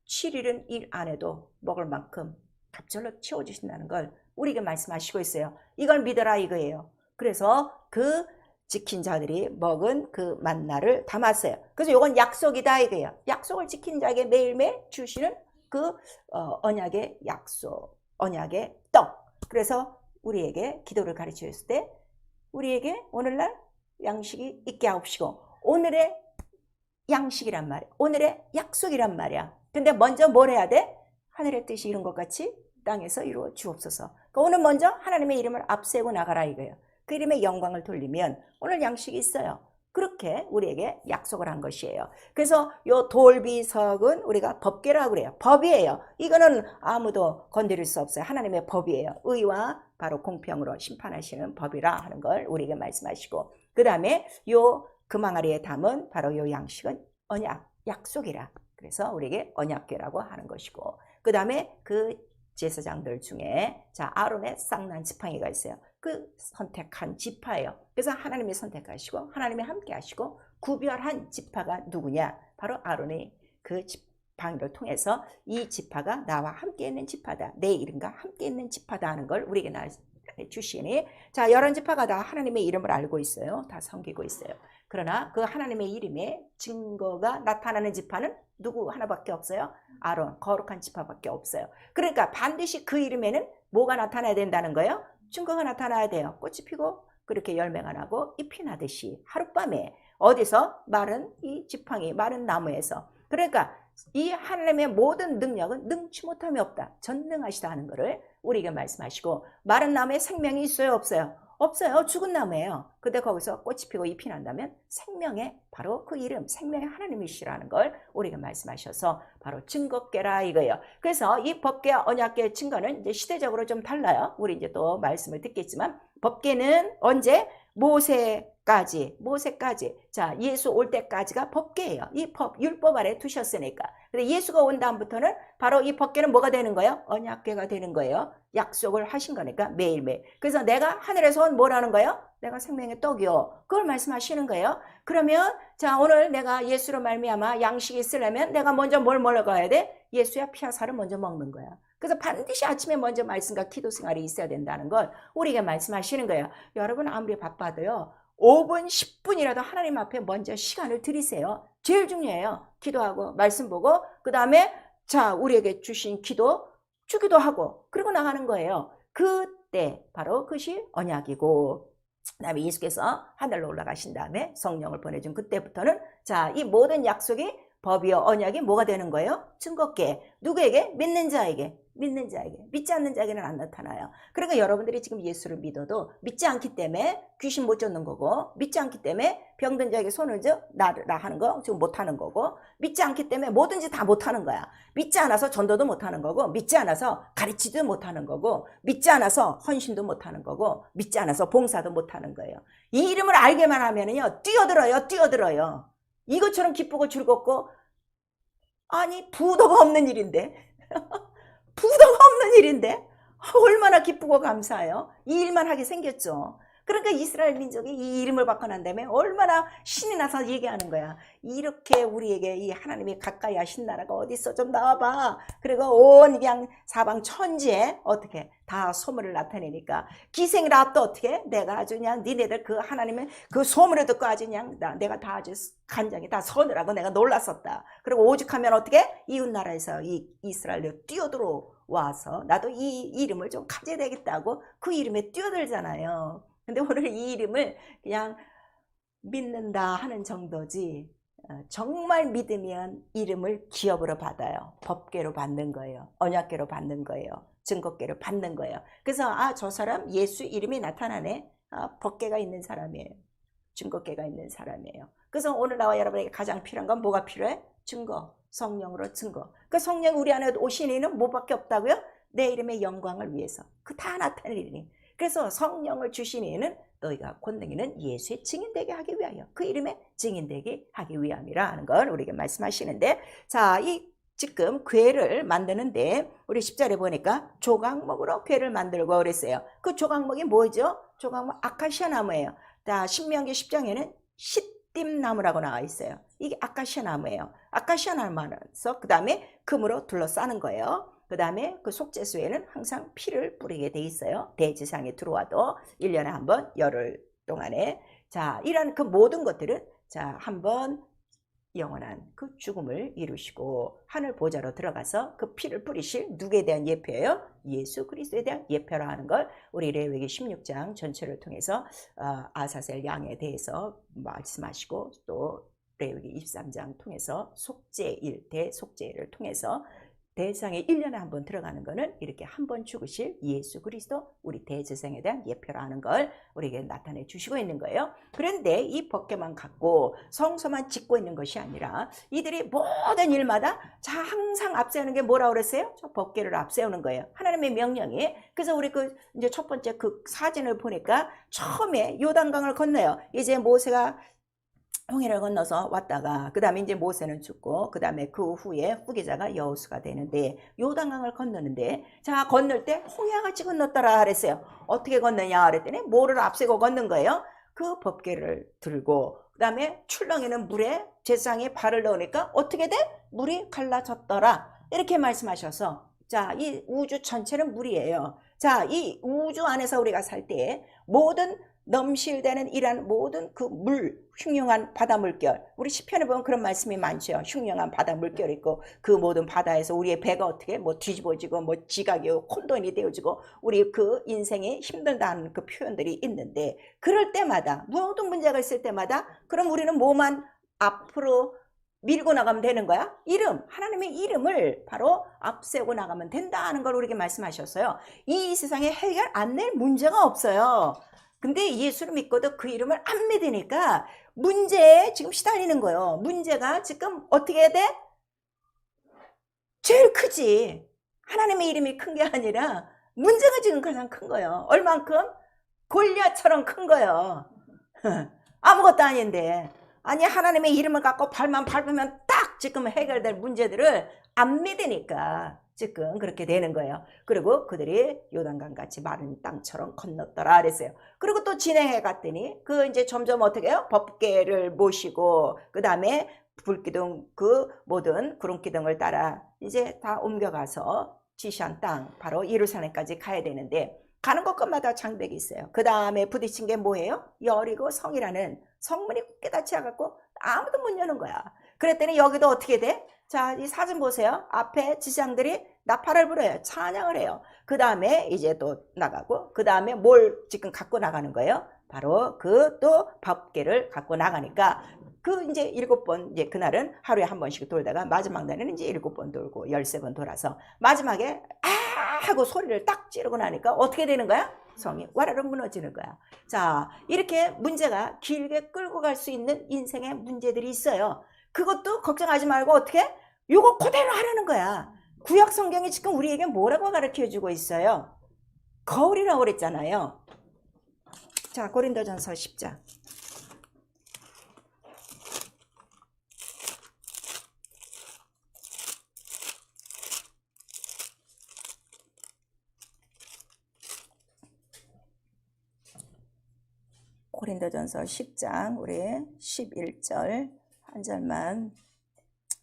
7일은 일 안 해도 먹을 만큼 갑절로 채워주신다는 걸 우리에게 말씀하시고 있어요. 이걸 믿어라 이거예요. 그래서 그 지킨 자들이 먹은 그 만나를 담았어요. 그래서 이건 약속이다 이거예요. 약속을 지킨 자에게 매일매일 주시는 그 언약의 약속, 언약의 떡. 그래서 우리에게 기도를 가르쳐 줬을 때 우리에게 오늘날 양식이 있게 하옵시고 오늘의 양식이란 말이야. 오늘의 약속이란 말이야. 근데 먼저 뭘 해야 돼? 하늘의 뜻이 이룬 것 같이 땅에서 이루어 주옵소서. 그러니까 오늘 먼저 하나님의 이름을 앞세우고 나가라 이거예요. 그 이름의 영광을 돌리면 오늘 양식이 있어요. 그렇게 우리에게 약속을 한 것이에요. 그래서 요 돌비석은 우리가 법궤라고 그래요. 법이에요. 이거는 아무도 건드릴 수 없어요. 하나님의 법이에요. 의와 바로 공평으로 심판하시는 법이라 하는 걸 우리에게 말씀하시고 그 다음에 요 금항아리에 담은 바로 요 양식은 언약, 약속이라. 그래서 우리에게 언약궤라고 하는 것이고 그 다음에 그 제사장들 중에 자 아론의 쌍난 지팡이가 있어요. 그 선택한 지파예요. 그래서 하나님이 선택하시고 하나님이 함께 하시고 구별한 지파가 누구냐? 바로 아론의 그 지팡이를 통해서 이 지파가 나와 함께 있는 지파다. 내 이름과 함께 있는 지파다 하는 걸 우리에게 해 주시니 자 열한 지파가 다 하나님의 이름을 알고 있어요. 다 섬기고 있어요. 그러나 그 하나님의 이름에 증거가 나타나는 지파는 누구 하나밖에 없어요. 아론 거룩한 지파밖에 없어요. 그러니까 반드시 그 이름에는 뭐가 나타나야 된다는 거예요. 증거가 나타나야 돼요. 꽃이 피고 그렇게 열매가 나고 잎이 나듯이 하룻밤에 어디서 마른 이 지팡이 마른 나무에서 그러니까 이 하나님의 모든 능력은 능치 못함이 없다. 전능하시다 하는 것을 우리에게 말씀하시고 마른 나무에 생명이 있어요 없어요? 없어요. 죽은 나무예요. 근데 거기서 꽃이 피고 잎이 난다면 생명의 바로 그 이름 생명의 하나님이시라는 걸 우리에게 말씀하셔서 바로 증거께라 이거예요. 그래서 이 법궤와 언약궤의 증거는 이제 시대적으로 좀 달라요. 우리 이제 또 말씀을 듣겠지만 법궤는 언제? 모세까지 자 예수 올 때까지가 법궤예요. 이 법 율법 아래 두셨으니까. 근데 예수가 온 다음부터는 바로 이 법궤는 뭐가 되는 거예요? 언약궤가 되는 거예요. 약속을 하신 거니까 매일매일. 그래서 내가 하늘에서 온 뭐라는 거예요? 내가 생명의 떡이요. 그걸 말씀하시는 거예요. 그러면 자 오늘 내가 예수로 말미암아 양식이 있으려면 내가 먼저 뭘 먹어야 돼? 예수의 피와 살을 먼저 먹는 거야. 그래서 반드시 아침에 먼저 말씀과 기도 생활이 있어야 된다는 걸 우리에게 말씀하시는 거예요. 여러분 아무리 바빠도요. 5분 10분이라도 하나님 앞에 먼저 시간을 들이세요. 제일 중요해요. 기도하고 말씀 보고 그 다음에 자 우리에게 주신 기도 주기도 하고 그리고 나가는 거예요. 그때 바로 그것이 언약이고 그 다음에 예수께서 하늘로 올라가신 다음에 성령을 보내준 그때부터는 자 이 모든 약속이 법이요 언약이 뭐가 되는 거예요? 증거께 누구에게? 믿는 자에게 믿지 않는 자에게는 안 나타나요. 그러니까 여러분들이 지금 예수를 믿어도 믿지 않기 때문에 귀신 못 쫓는 거고 믿지 않기 때문에 병든 자에게 손을 놔라 하는 거 지금 못하는 거고 믿지 않기 때문에 뭐든지 다 못하는 거야. 믿지 않아서 전도도 못하는 거고 믿지 않아서 가르치지도 못하는 거고 믿지 않아서 헌신도 못하는 거고 믿지 않아서 봉사도 못하는 거예요. 이 이름을 알게만 하면은요 뛰어들어요. 이것처럼 기쁘고 즐겁고 아니 부도가 없는 일인데 부도가 없는 일인데 얼마나 기쁘고 감사해요. 이 일만 하게 생겼죠. 그러니까 이스라엘 민족이 이 이름을 받고 난 다음에 얼마나 신이 나서 얘기하는 거야. 이렇게 우리에게 이 하나님이 가까이 하신 나라가 어디 있어 좀 나와봐. 그리고 온 그냥 사방 천지에 어떻게 다 소문을 나타내니까 기생이라 또 어떻게 내가 아주 그냥 니네들 그 하나님의 그 소문을 듣고 아주 그냥 내가 다 아주 간장이 다 서느라고 내가 놀랐었다. 그리고 오죽하면 어떻게 이웃 나라에서 이 이스라엘로 뛰어들어와서 나도 이 이름을 좀 가져야 되겠다고 그 이름에 뛰어들잖아요. 근데 오늘 이 이름을 그냥 믿는다 하는 정도지 정말 믿으면 이름을 기업으로 받아요. 법궤로 받는 거예요. 언약궤로 받는 거예요. 증거궤로 받는 거예요. 그래서 아, 저 사람 예수 이름이 나타나네. 아, 법궤가 있는 사람이에요. 증거궤가 있는 사람이에요. 그래서 오늘 나와 여러분에게 가장 필요한 건 뭐가 필요해? 증거. 성령으로 증거. 그 성령 우리 안에 오신 이는 뭐밖에 없다고요? 내 이름의 영광을 위해서. 그 다 나타내리니. 그래서 성령을 주신 이는 너희가 권능이는 예수의 증인되게 하기 위하여 그 이름에 증인되게 하기 위함이라 하는 걸 우리에게 말씀하시는데 자, 이 지금 궤를 만드는데 우리 10절에 보니까 조각목으로 궤를 만들고 그랬어요. 그 조각목이 뭐죠? 조각목 아카시아 나무예요. 자, 신명기 10장에는 시띠나무라고 나와 있어요. 이게 아카시아 나무예요. 아카시아 나무에서 그 다음에 금으로 둘러싸는 거예요. 그 다음에 그 속죄소에는 항상 피를 뿌리게 돼 있어요. 대지상에 들어와도 1년에 한 번 열흘 동안에 자 이런 그 모든 것들은 자 한번 영원한 그 죽음을 이루시고 하늘 보좌로 들어가서 그 피를 뿌리실 누구에 대한 예표예요? 예수 그리스도에 대한 예표라 하는 걸 우리 레위기 16장 전체를 통해서 아사셀 양에 대해서 말씀하시고 또 레위기 23장 통해서 속죄일 대속죄일을 통해서 대상에 1년에 한 번 들어가는 거는 이렇게 한 번 죽으실 예수 그리스도 우리 대제사장에 대한 예표라는 걸 우리에게 나타내 주시고 있는 거예요. 그런데 이 법궤만 갖고 성소만 짓고 있는 것이 아니라 이들이 모든 일마다 자 항상 앞세우는 게 뭐라고 그랬어요? 저 법궤를 앞세우는 거예요. 하나님의 명령이. 그래서 우리 그 이제 첫 번째 그 사진을 보니까 처음에 요단강을 건너요. 이제 모세가 홍해를 건너서 왔다가 그 다음에 이제 모세는 죽고 그 다음에 그 후에 후계자가 여호수가 되는데 요단강을 건너는데 자 건널 때 홍해같이 건넜더라 그랬어요. 어떻게 건너냐 그랬더니 뭐를 앞세고 건넌 거예요? 그 법궤를 들고 그 다음에 출렁이는 물에 제사장이 발을 넣으니까 어떻게 돼? 물이 갈라졌더라 이렇게 말씀하셔서 자 이 우주 전체는 물이에요. 자, 이 우주 안에서 우리가 살 때 모든 넘실대는 이러한 모든 그 물, 흉흉한 바다 물결, 우리 시편에 보면 그런 말씀이 많죠. 흉흉한 바다 물결이 있고 그 모든 바다에서 우리의 배가 어떻게 뭐 뒤집어지고 뭐 지각이 혼돈이 되어지고 우리 그 인생이 힘들다는 그 표현들이 있는데, 그럴 때마다 모든 문제가 있을 때마다 그럼 우리는 뭐만 앞으로 밀고 나가면 되는 거야? 이름, 하나님의 이름을 바로 앞세우고 나가면 된다는 걸 우리에게 말씀하셨어요. 이 세상에 해결 안 낼 문제가 없어요. 근데 예수를 믿고도 그 이름을 안 믿으니까 문제에 지금 시달리는 거예요. 문제가 지금 어떻게 해야 돼? 제일 크지. 하나님의 이름이 큰 게 아니라 문제가 지금 가장 큰 거예요. 얼만큼? 골리앗처럼 큰 거예요. 아무것도 아닌데. 아니, 하나님의 이름을 갖고 발만 밟으면 딱 지금 해결될 문제들을 안 믿으니까 지금 그렇게 되는 거예요. 그리고 그들이 요단강 같이 마른 땅처럼 건넜더라 그랬어요. 그리고 또 진행해 갔더니 그 이제 점점 어떻게 해요? 법궤를 모시고 그 다음에 불기둥 그 모든 구름기둥을 따라 이제 다 옮겨가서 지시한 땅 바로 예루살렘까지 가야 되는데, 가는 곳마다 장벽이 있어요. 그 다음에 부딪힌 게 뭐예요? 여리고 성이라는 성문이 깨닫지 않고 아무도 못 여는 거야. 그랬더니 여기도 어떻게 돼? 자, 이 사진 보세요. 앞에 지장들이 나팔을 불어요. 찬양을 해요. 그 다음에 이제 또 나가고, 그 다음에 뭘 지금 갖고 나가는 거예요? 바로 그 또 법궤를 갖고 나가니까 그 이제 7번, 이제 그날은 하루에 한 번씩 돌다가 마지막 날에는 이제 7번 돌고 13번 돌아서 마지막에 하고 소리를 딱 지르고 나니까 어떻게 되는 거야? 성이 와르르 무너지는 거야. 자, 이렇게 문제가 길게 끌고 갈 수 있는 인생의 문제들이 있어요. 그것도 걱정하지 말고 어떻게? 요거 그대로 하라는 거야. 구약 성경이 지금 우리에게 뭐라고 가르쳐 주고 있어요? 거울이라고 그랬잖아요. 자, 고린도전서 10장. 고린도전서 10장 우리 11절 한 절만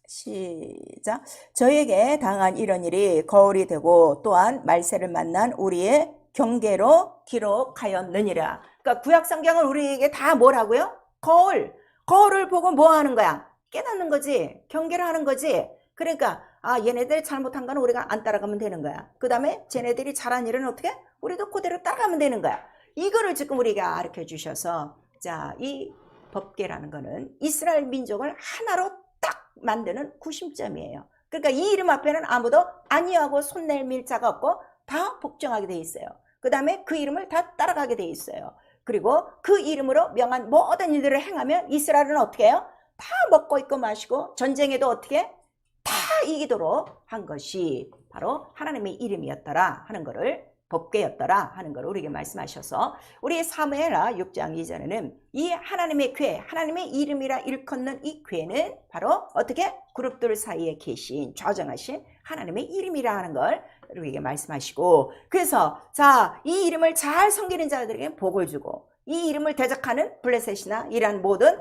시작. 저에게 당한 이런 일이 거울이 되고 또한 말세를 만난 우리의 경계로 기록하였느니라. 그러니까 구약 성경은 우리에게 다 뭐라고요? 거울. 거울을 보고 뭐 하는 거야? 깨닫는 거지. 경계를 하는 거지. 그러니까 얘네들 잘못한 건 우리가 안 따라가면 되는 거야. 그 다음에 쟤네들이 잘한 일은 어떻게? 우리도 그대로 따라가면 되는 거야. 이거를 지금 우리가 가르쳐 주셔서, 자, 이 법궤라는 거는 이스라엘 민족을 하나로 딱 만드는 구심점이에요. 그러니까 이 이름 앞에는 아무도 아니하고 손낼 밀자가 없고 다 복종하게 돼 있어요. 그 다음에 그 이름을 다 따라가게 돼 있어요. 그리고 그 이름으로 명한 모든 일들을 행하면 이스라엘은 어떻게 해요? 다 먹고 있고 마시고 전쟁에도 어떻게 다 이기도록 한 것이 바로 하나님의 이름이었더라 하는 거를, 법궤였더라 하는 걸 우리에게 말씀하셔서, 우리 사무엘하 6장 2절에는 이 하나님의 궤, 하나님의 이름이라 일컫는 이 궤는 바로 어떻게? 그룹들 사이에 계신 좌정하신 하나님의 이름이라 하는 걸 우리에게 말씀하시고, 그래서 자, 이 이름을 잘 섬기는 자들에게 복을 주고 이 이름을 대적하는 블레셋이나 이런 모든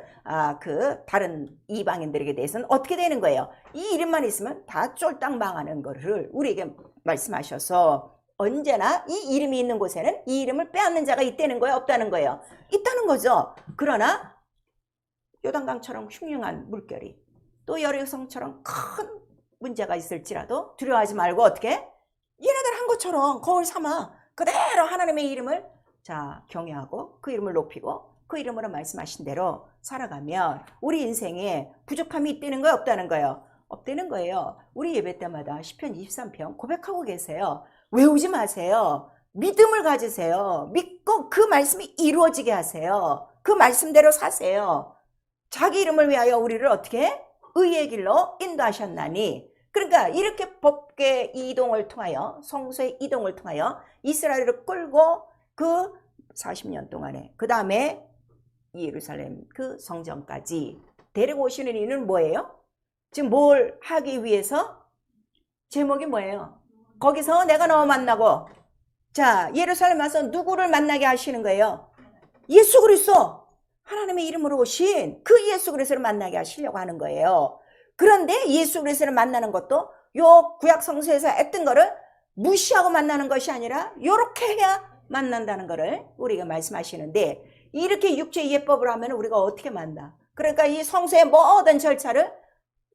그 다른 이방인들에게 대해서는 어떻게 되는 거예요? 이 이름만 있으면 다 쫄딱 망하는 것을 우리에게 말씀하셔서, 언제나 이 이름이 있는 곳에는 이 이름을 빼앗는 자가 있다는 거예요? 없다는 거예요? 있다는 거죠. 그러나 요단강처럼 흉흉한 물결이 또 여리고성처럼 큰 문제가 있을지라도 두려워하지 말고 어떻게? 얘네들 한 것처럼 거울 삼아 그대로 하나님의 이름을 자 경외하고 그 이름을 높이고 그 이름으로 말씀하신 대로 살아가면 우리 인생에 부족함이 있다는 거예요? 없다는 거예요? 없다는 거예요. 우리 예배 때마다 시편 23편 고백하고 계세요. 외우지 마세요. 믿음을 가지세요. 믿고 그 말씀이 이루어지게 하세요. 그 말씀대로 사세요. 자기 이름을 위하여 우리를 어떻게? 의의 길로 인도하셨나니. 그러니까 이렇게 법궤 이동을 통하여, 성소의 이동을 통하여 이스라엘을 끌고 그 40년 동안에 그 다음에 예루살렘 그 성전까지 데리고 오시는 이유는 뭐예요? 지금 뭘 하기 위해서? 제목이 뭐예요? 거기서 내가 너 만나고, 자 예루살렘 와서 누구를 만나게 하시는 거예요? 예수 그리스도, 하나님의 이름으로 오신 그 예수 그리스도를 만나게 하시려고 하는 거예요. 그런데 예수 그리스도를 만나는 것도 요 구약 성서에서 했던 거를 무시하고 만나는 것이 아니라 이렇게 해야 만난다는 것을 우리가 말씀하시는데, 이렇게 육체의 예법을 하면 우리가 어떻게 만나? 그러니까 이 성소의 모든 절차를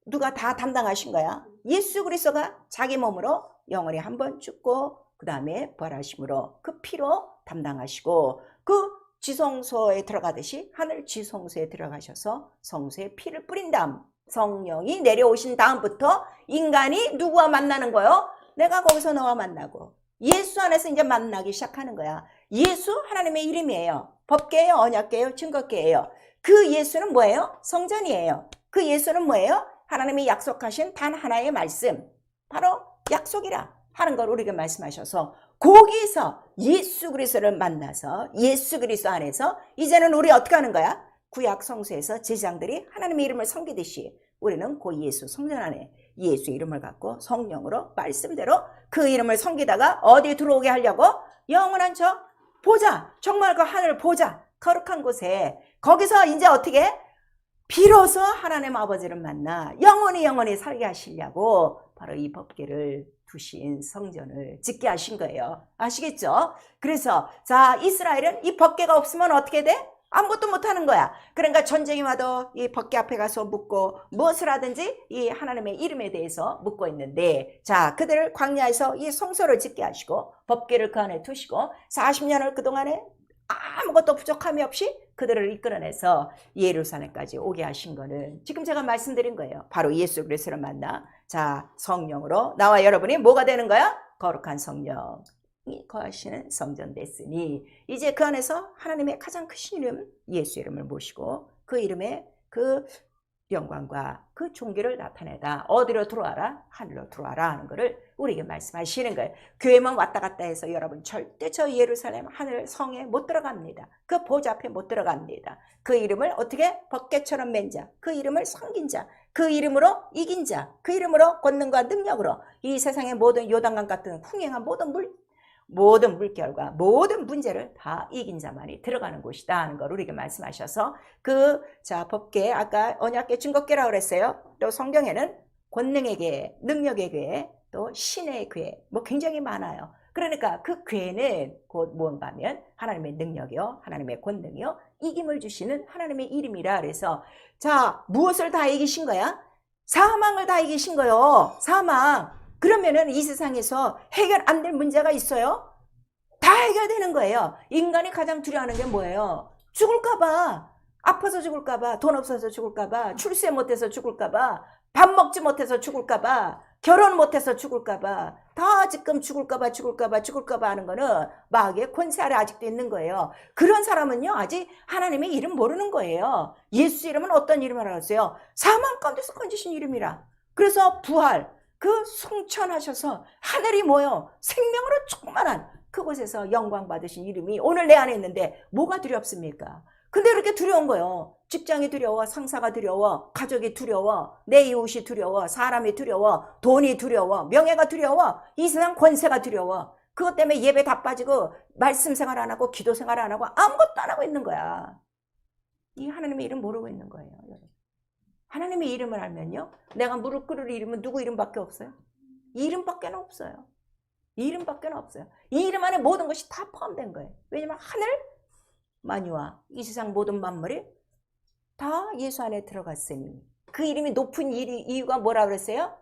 누가 다 담당하신 거야. 예수 그리스도가 자기 몸으로 영원히 한번 죽고 그 다음에 부활하심으로 그 피로 담당하시고, 그 지성소에 들어가듯이 하늘 지성소에 들어가셔서 성소에 피를 뿌린 다음 성령이 내려오신 다음부터 인간이 누구와 만나는 거요? 내가 거기서 너와 만나고 예수 안에서 이제 만나기 시작하는 거야. 예수 하나님의 이름이에요. 법궤예요, 언약궤예요, 증거궤예요. 그 예수는 뭐예요? 성전이에요. 그 예수는 뭐예요? 하나님이 약속하신 단 하나의 말씀, 바로 약속이라 하는 걸 우리가 말씀하셔서, 거기서 예수 그리스도를 만나서 예수 그리스도 안에서 이제는 우리 어떻게 하는 거야? 구약 성소에서 제사장들이 하나님의 이름을 섬기듯이 우리는 그 예수 성전 안에 예수 이름을 갖고 성령으로 말씀대로 그 이름을 섬기다가 어디 들어오게 하려고? 영원한 저 보좌, 정말 그 하늘 보좌, 거룩한 곳에, 거기서 이제 어떻게? 비로소 하나님 아버지를 만나 영원히 살게 하시려고 바로 이 법궤를 두신 성전을 짓게 하신 거예요. 아시겠죠? 그래서 자, 이스라엘은 이 법궤가 없으면 어떻게 돼? 아무것도 못하는 거야. 그러니까 전쟁이 와도 이 법궤 앞에 가서 묻고 무엇을 하든지 이 하나님의 이름에 대해서 묻고 있는데, 자, 그들을 광야에서 이 성소를 짓게 하시고 법궤를 그 안에 두시고 40년을 그동안에 아무것도 부족함이 없이 그들을 이끌어내서 예루살렘까지 오게 하신 거는 지금 제가 말씀드린 거예요. 바로 예수 그리스도를 만나 자, 성령으로 나와 여러분이 뭐가 되는 거야? 거룩한 성령이 거하시는 성전 됐으니 이제 그 안에서 하나님의 가장 크신 이름 예수 이름을 모시고 그 이름의 그 영광과 그 종기를 나타내다 어디로 들어와라? 하늘로 들어와라 하는 것을 우리에게 말씀하시는 거예요. 교회만 왔다 갔다 해서 여러분 절대 저 예루살렘 하늘 성에 못 들어갑니다. 그 보좌 앞에 못 들어갑니다. 그 이름을 어떻게? 법궤처럼 맨 자, 그 이름을 섬긴 자, 그 이름으로 이긴 자, 그 이름으로 권능과 능력으로 이 세상의 모든 요단강 같은 흥행한 모든 물결과 모든 문제를 다 이긴 자만이 들어가는 곳이다 하는 걸 우리에게 말씀하셔서, 자, 법궤, 아까 언약궤, 증거궤라고 그랬어요. 또 성경에는 권능의 궤, 능력의 궤, 또 신의 궤, 뭐 굉장히 많아요. 그러니까 그 궤는 곧 무언가 하면 하나님의 능력이요, 하나님의 권능이요, 이김을 주시는 하나님의 이름이라. 그래서 자, 무엇을 다 이기신 거야? 사망을 다 이기신 거요. 사망. 그러면은 이 세상에서 해결 안 될 문제가 있어요? 다 해결되는 거예요. 인간이 가장 두려워하는 게 뭐예요? 죽을까봐, 아파서 죽을까봐, 돈 없어서 죽을까봐, 출세 못해서 죽을까봐, 밥 먹지 못해서 죽을까봐, 결혼 못해서 죽을까봐, 다 지금 죽을까봐 하는 거는 마귀의 권세 아래 아직도 있는 거예요. 그런 사람은요, 아직 하나님의 이름 모르는 거예요. 예수 이름은 어떤 이름이라고 했어요? 사망 가운데서 건지신 이름이라. 그래서 부활, 그 승천하셔서 하늘이 뭐요? 생명으로 충만한 그곳에서 영광 받으신 이름이 오늘 내 안에 있는데 뭐가 두렵습니까? 근데 이렇게 두려운 거예요. 직장이 두려워, 상사가 두려워, 가족이 두려워, 내 이웃이 두려워, 사람이 두려워, 돈이 두려워, 명예가 두려워, 이 세상 권세가 두려워. 그것 때문에 예배 다 빠지고 말씀 생활 안 하고 기도 생활 안 하고 아무것도 안 하고 있는 거야. 이 하나님의 이름 모르고 있는 거예요. 하나님의 이름을 알면요, 내가 무릎 꿇을 이름은 누구 이름밖에 없어요? 이 이름밖에 없어요. 이 이름밖에 없어요. 이 이름 안에 모든 것이 다 포함된 거예요. 왜냐하면 하늘 만유와 이 세상 모든 만물이 다 예수 안에 들어갔으니. 그 이름이 높은 이유가 뭐라 그랬어요?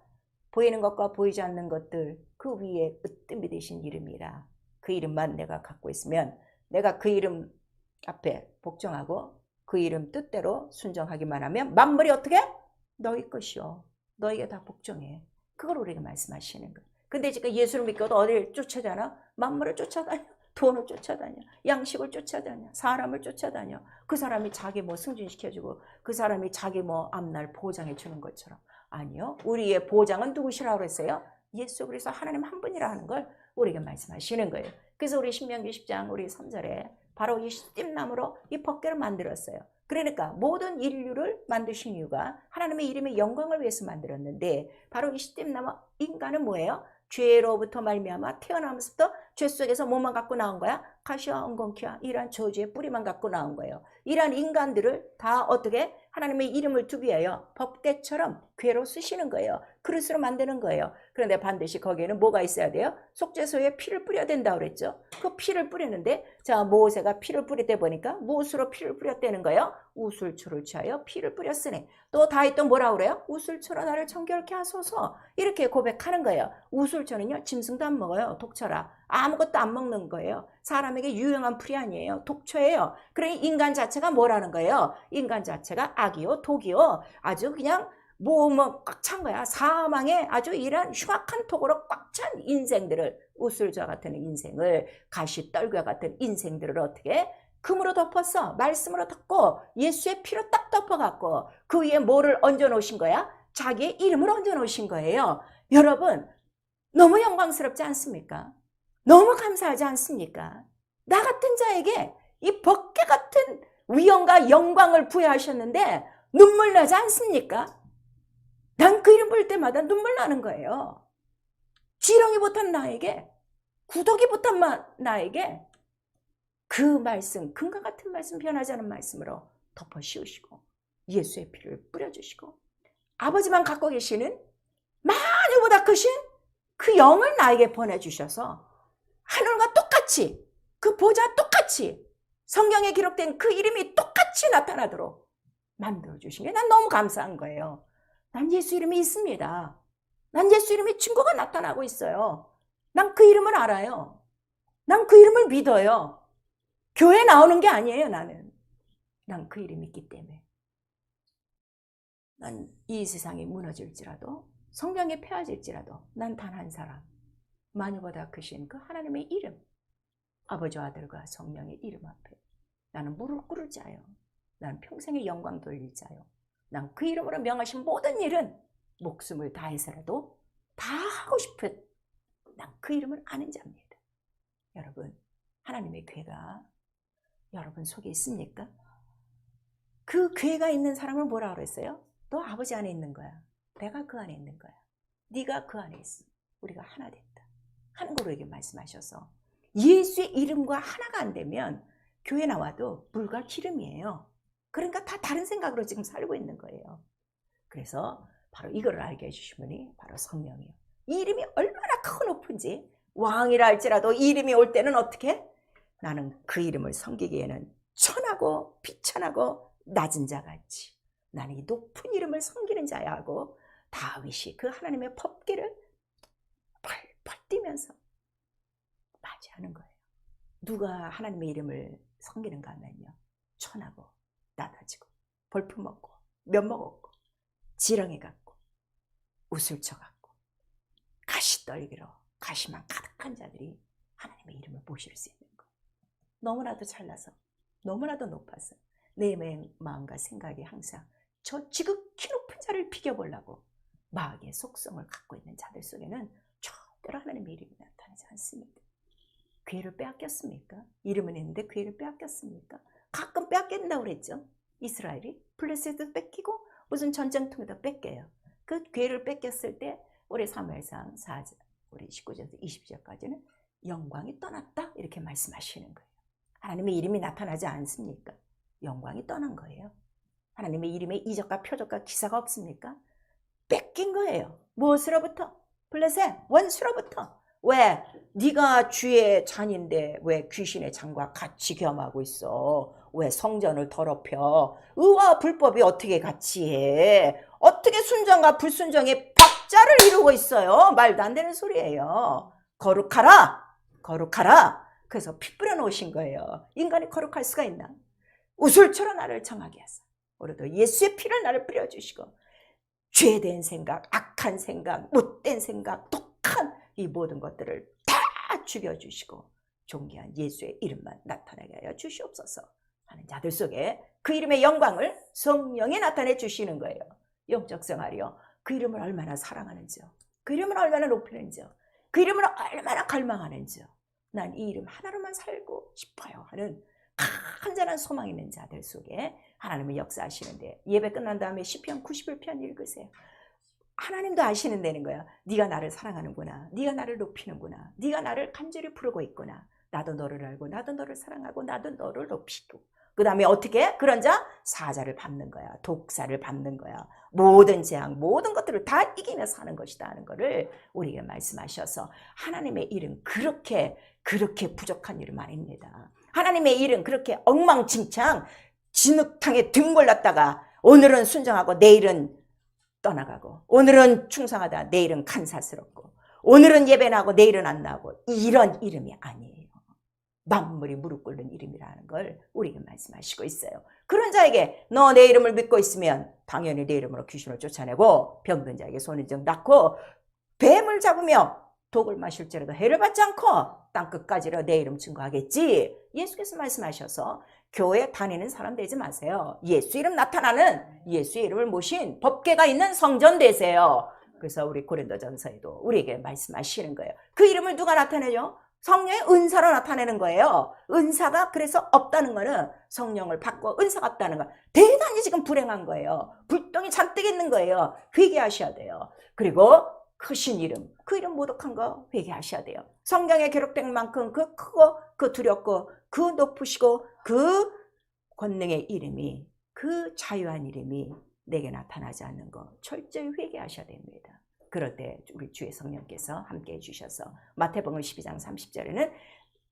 보이는 것과 보이지 않는 것들 그 위에 으뜸이 되신 이름이라. 그 이름만 내가 갖고 있으면 내가 그 이름 앞에 복종하고 그 이름 뜻대로 순종하기만 하면 만물이 어떻게? 너희 것이요. 너희가 다 복종해. 그걸 우리가 말씀하시는 거예요. 근데 지금 예수를 믿고도 어디를 쫓아다녀? 만물을 쫓아다녀. 돈을 쫓아다녀. 양식을 쫓아다녀. 사람을 쫓아다녀. 그 사람이 자기 뭐 승진시켜주고 그 사람이 자기 뭐 앞날 보장해 주는 것처럼. 아니요. 우리의 보장은 누구시라고 그랬어요? 예수 그리스도 하나님 한 분이라 하는 걸 우리가 말씀하시는 거예요. 그래서 우리 신명기 10장 우리 3절에 바로 이 시띠나무로 이 법궤를 만들었어요. 그러니까 모든 인류를 만드신 이유가 하나님의 이름의 영광을 위해서 만들었는데 바로 이 시띠나무 인간은 뭐예요? 죄로부터 말미암아 태어나면서부터 죄 속에서 뭐만 갖고 나온 거야? 가시와 엉겅퀴와 이러한 저주의 뿌리만 갖고 나온 거예요. 이러한 인간들을 다 어떻게 하나님의 이름을 두기 위하여 법궤처럼 궤로 쓰시는 거예요. 그릇으로 만드는 거예요. 그런데 반드시 거기에는 뭐가 있어야 돼요? 속죄소에 피를 뿌려야 된다고 그랬죠. 그 피를 뿌리는데 자, 모세가 피를 뿌릴 때 보니까 무엇으로 피를 뿌렸다는 거예요? 우슬초를 취하여 피를 뿌렸으니. 또 다윗 또 뭐라고 그래요? 우슬초로 나를 정결케 하소서. 이렇게 고백하는 거예요. 우슬초는요, 짐승도 안 먹어요. 독초라. 아무것도 안 먹는 거예요. 사람에게 유용한 풀이 아니에요. 독초예요. 그러니 인간 자체가 뭐라는 거예요? 인간 자체가 악이요, 독이요. 아주 그냥 꽉 찬 거야. 사망의 아주 이런 흉악한 독으로 꽉 찬 인생들을, 우슬좌 같은 인생을, 가시떨기와 같은 인생들을 어떻게 금으로 덮었어. 말씀으로 덮고 예수의 피로 딱 덮어갖고 그 위에 뭐를 얹어 놓으신 거야? 자기의 이름을 얹어 놓으신 거예요. 여러분, 너무 영광스럽지 않습니까? 너무 감사하지 않습니까? 나 같은 자에게 이 법궤 같은 위엄과 영광을 부여하셨는데 눈물 나지 않습니까? 난 그 이름 볼 때마다 눈물 나는 거예요. 지렁이 못한 나에게, 구더기 못한 나에게 그 말씀, 금과 같은 말씀, 변하지 않은 말씀으로 덮어 씌우시고 예수의 피를 뿌려주시고 아버지만 갖고 계시는 만유보다 크신 그 영을 나에게 보내주셔서 하늘과 똑같이, 그 보좌 똑같이, 성경에 기록된 그 이름이 똑같이 나타나도록 만들어주신 게 난 너무 감사한 거예요. 난 예수 이름이 있습니다. 난 예수 이름의 증거가 나타나고 있어요. 난 그 이름을 알아요. 난 그 이름을 믿어요. 교회 나오는 게 아니에요, 나는. 난 그 이름이 있기 때문에. 난 이 세상이 무너질지라도, 성경이 폐해질지라도 난 단 한 사람, 만유보다 크신 그 하나님의 이름, 아버지와 아들과 성령의 이름 앞에 나는 무릎 꿇을 자요. 나는 평생의 영광 돌릴 자요. 난 그 이름으로 명하신 모든 일은 목숨을 다해서라도 다 하고 싶은, 난 그 이름을 아는 자입니다. 여러분, 하나님의 궤가 여러분 속에 있습니까? 그 궤가 있는 사람을 뭐라 그랬어요? 너 아버지 안에 있는 거야. 내가 그 안에 있는 거야. 네가 그 안에 있어. 우리가 하나 됐다 하는 걸 우리에게 말씀하셔서, 예수의 이름과 하나가 안 되면 교회 나와도 물과 기름이에요. 그러니까 다 다른 생각으로 지금 살고 있는 거예요. 그래서 바로 이거를 알게 해주신 분이 바로 성령이에요. 이 이름이 얼마나 크고 높은지, 왕이라 할지라도 이 이름이 올 때는 어떻게? 나는 그 이름을 섬기기에는 천하고 비천하고 낮은 자같이 나는 이 높은 이름을 섬기는 자야 하고 다윗이 그 하나님의 법궤를 펄펄 뛰면서 맞이하는 거예요. 누가 하나님의 이름을 섬기는가 하면요, 천하고 낮아지고 볼품없고 면목없고 지렁이 같고 우슬초 같고 가시떨기로 가시만 가득한 자들이 하나님의 이름을 모실 수 있는 거예요. 너무나도 잘나서, 너무나도 높아서 내 마음과 생각이 항상 저 지극히 높은 자를 비겨보려고 마귀의 속성을 갖고 있는 자들 속에는 절대로 하나님의 이름이 나타나지 않습니다. 궤를 빼앗겼습니까? 이름은 있는데 궤를 빼앗겼습니까? 가끔 빼앗긴다고 그랬죠. 이스라엘이 블레셋도 뺏기고 무슨 전쟁통에도 뺏겨요. 그 궤를 뺏겼을 때 우리 사무엘상 4장 우리 19절에서 20절까지는 영광이 떠났다 이렇게 말씀하시는 거예요. 하나님의 이름이 나타나지 않습니까? 영광이 떠난 거예요. 하나님의 이름에 이적과 표적과 기사가 없습니까? 뺏긴 거예요. 무엇으로부터? 블레셋 원수로부터. 왜? 네가 주의 잔인데 왜 귀신의 잔과 같이 겸하고 있어? 왜 성전을 더럽혀? 의와 불법이 어떻게 같이 해? 어떻게 순종과 불순종의 박자를 이루고 있어요? 말도 안 되는 소리예요. 거룩하라! 거룩하라! 그래서 피 뿌려 놓으신 거예요. 인간이 거룩할 수가 있나? 우슬처럼 나를 정하게 하사 오늘도 예수의 피를 나를 뿌려주시고 죄된 생각, 악한 생각, 못된 생각, 독한 이 모든 것들을 다 죽여주시고 존귀한 예수의 이름만 나타나게 하여 주시옵소서 하는 자들 속에 그 이름의 영광을 성령이 나타내 주시는 거예요. 영적 생활이요. 그 이름을 얼마나 사랑하는지요. 그 이름을 얼마나 높이는지요. 그 이름을 얼마나 갈망하는지요. 난 이 이름 하나로만 살고 싶어요 하는 간절한 소망 있는 자들 속에 하나님은 역사하시는데, 예배 끝난 다음에 시편 91편 읽으세요. 하나님도 아시는다는 거야. 네가 나를 사랑하는구나. 네가 나를 높이는구나. 네가 나를 간절히 부르고 있구나. 나도 너를 알고 나도 너를 사랑하고 나도 너를 높이고. 그 다음에 어떻게? 그런 자 사자를 밟는 거야. 독사를 밟는 거야. 모든 재앙 모든 것들을 다 이기며 사는 것이다 하는 거를 우리에게 말씀하셔서 하나님의 일은 그렇게 부족한 일은 아닙니다. 하나님의 일은 그렇게 엉망진창 진흙탕에 등 골랐다가 오늘은 순종하고 내일은 떠나가고 오늘은 충성하다 내일은 간사스럽고 오늘은 예배나고 내일은 안 나고 이런 이름이 아니에요. 만물이 무릎 꿇는 이름이라는 걸 우리에게 말씀하시고 있어요. 그런 자에게 너 내 이름을 믿고 있으면 당연히 내 이름으로 귀신을 쫓아내고 병든 자에게 손인증 낫고 뱀을 잡으며 독을 마실지라도 해를 받지 않고 땅끝까지로 내 이름 증거하겠지. 예수께서 말씀하셔서 교회 다니는 사람 되지 마세요. 예수 이름 나타나는 예수의 이름을 모신 법궤가 있는 성전 되세요. 그래서 우리 고린도전서에도 우리에게 말씀하시는 거예요. 그 이름을 누가 나타내죠? 성령의 은사로 나타내는 거예요. 은사가 그래서 없다는 거는 성령을 받고 은사가 없다는 거 대단히 지금 불행한 거예요. 불똥이 잔뜩 있는 거예요. 회개하셔야 돼요. 그리고 크신 이름, 그 이름 모독한 거 회개하셔야 돼요. 성경에 기록된 만큼 그 크고 그 두렵고 그 높으시고 그 권능의 이름이 그 자유한 이름이 내게 나타나지 않는 거 철저히 회개하셔야 됩니다. 그럴 때 우리 주의 성령께서 함께 해주셔서 마태복음 12장 30절에는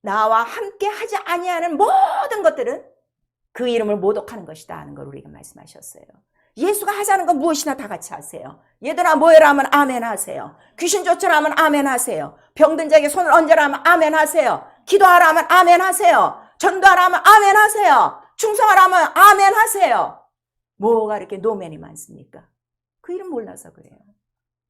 나와 함께 하지 아니하는 모든 것들은 그 이름을 모독하는 것이다 하는 걸 우리에게 말씀하셨어요. 예수가 하자는 건 무엇이나 다 같이 하세요. 얘들아 모여라 하면 아멘 하세요. 귀신 쫓으라 하면 아멘 하세요. 병든 자에게 손을 얹으라 하면 아멘 하세요. 기도하라 하면 아멘 하세요. 전도하라 하면 아멘 하세요. 충성하라 하면 아멘 하세요. 뭐가 이렇게 노맨이 많습니까? 그 이름 몰라서 그래요.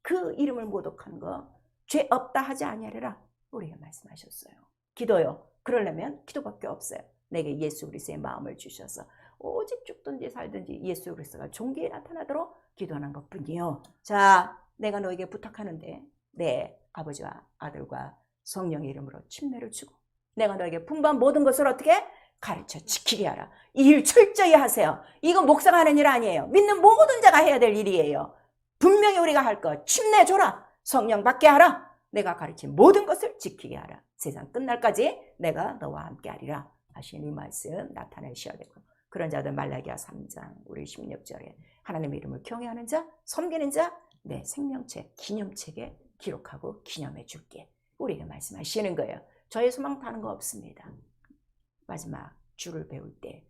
그 이름을 모독한 거 죄 없다 하지 아니하리라 우리가 말씀하셨어요. 기도요. 그러려면 기도밖에 없어요. 내게 예수 그리스도의 마음을 주셔서 오직 죽든지 살든지 예수 그리스도가 종기에 나타나도록 기도하는 것뿐이요. 자, 내가 너에게 부탁하는데 내 아버지와 아들과 성령의 이름으로 침례를 주고 내가 너에게 분부한 모든 것을 어떻게 가르쳐 지키게 하라. 이 일 철저히 하세요. 이거 목사가 하는 일 아니에요. 믿는 모든 자가 해야 될 일이에요. 분명히 우리가 할 거 침례 줘라. 성령 받게 하라. 내가 가르친 모든 것을 지키게 하라. 세상 끝날까지 내가 너와 함께 하리라 하신 이 말씀 나타내셔야 되고 그런 자들 말라기야 3장 우리 16절에 하나님의 이름을 경외하는 자 섬기는 자 내 생명책 기념책에 기록하고 기념해 줄게 우리에게 말씀하시는 거예요. 저의 소망 다른 거 없습니다. 마지막 주를 배울 때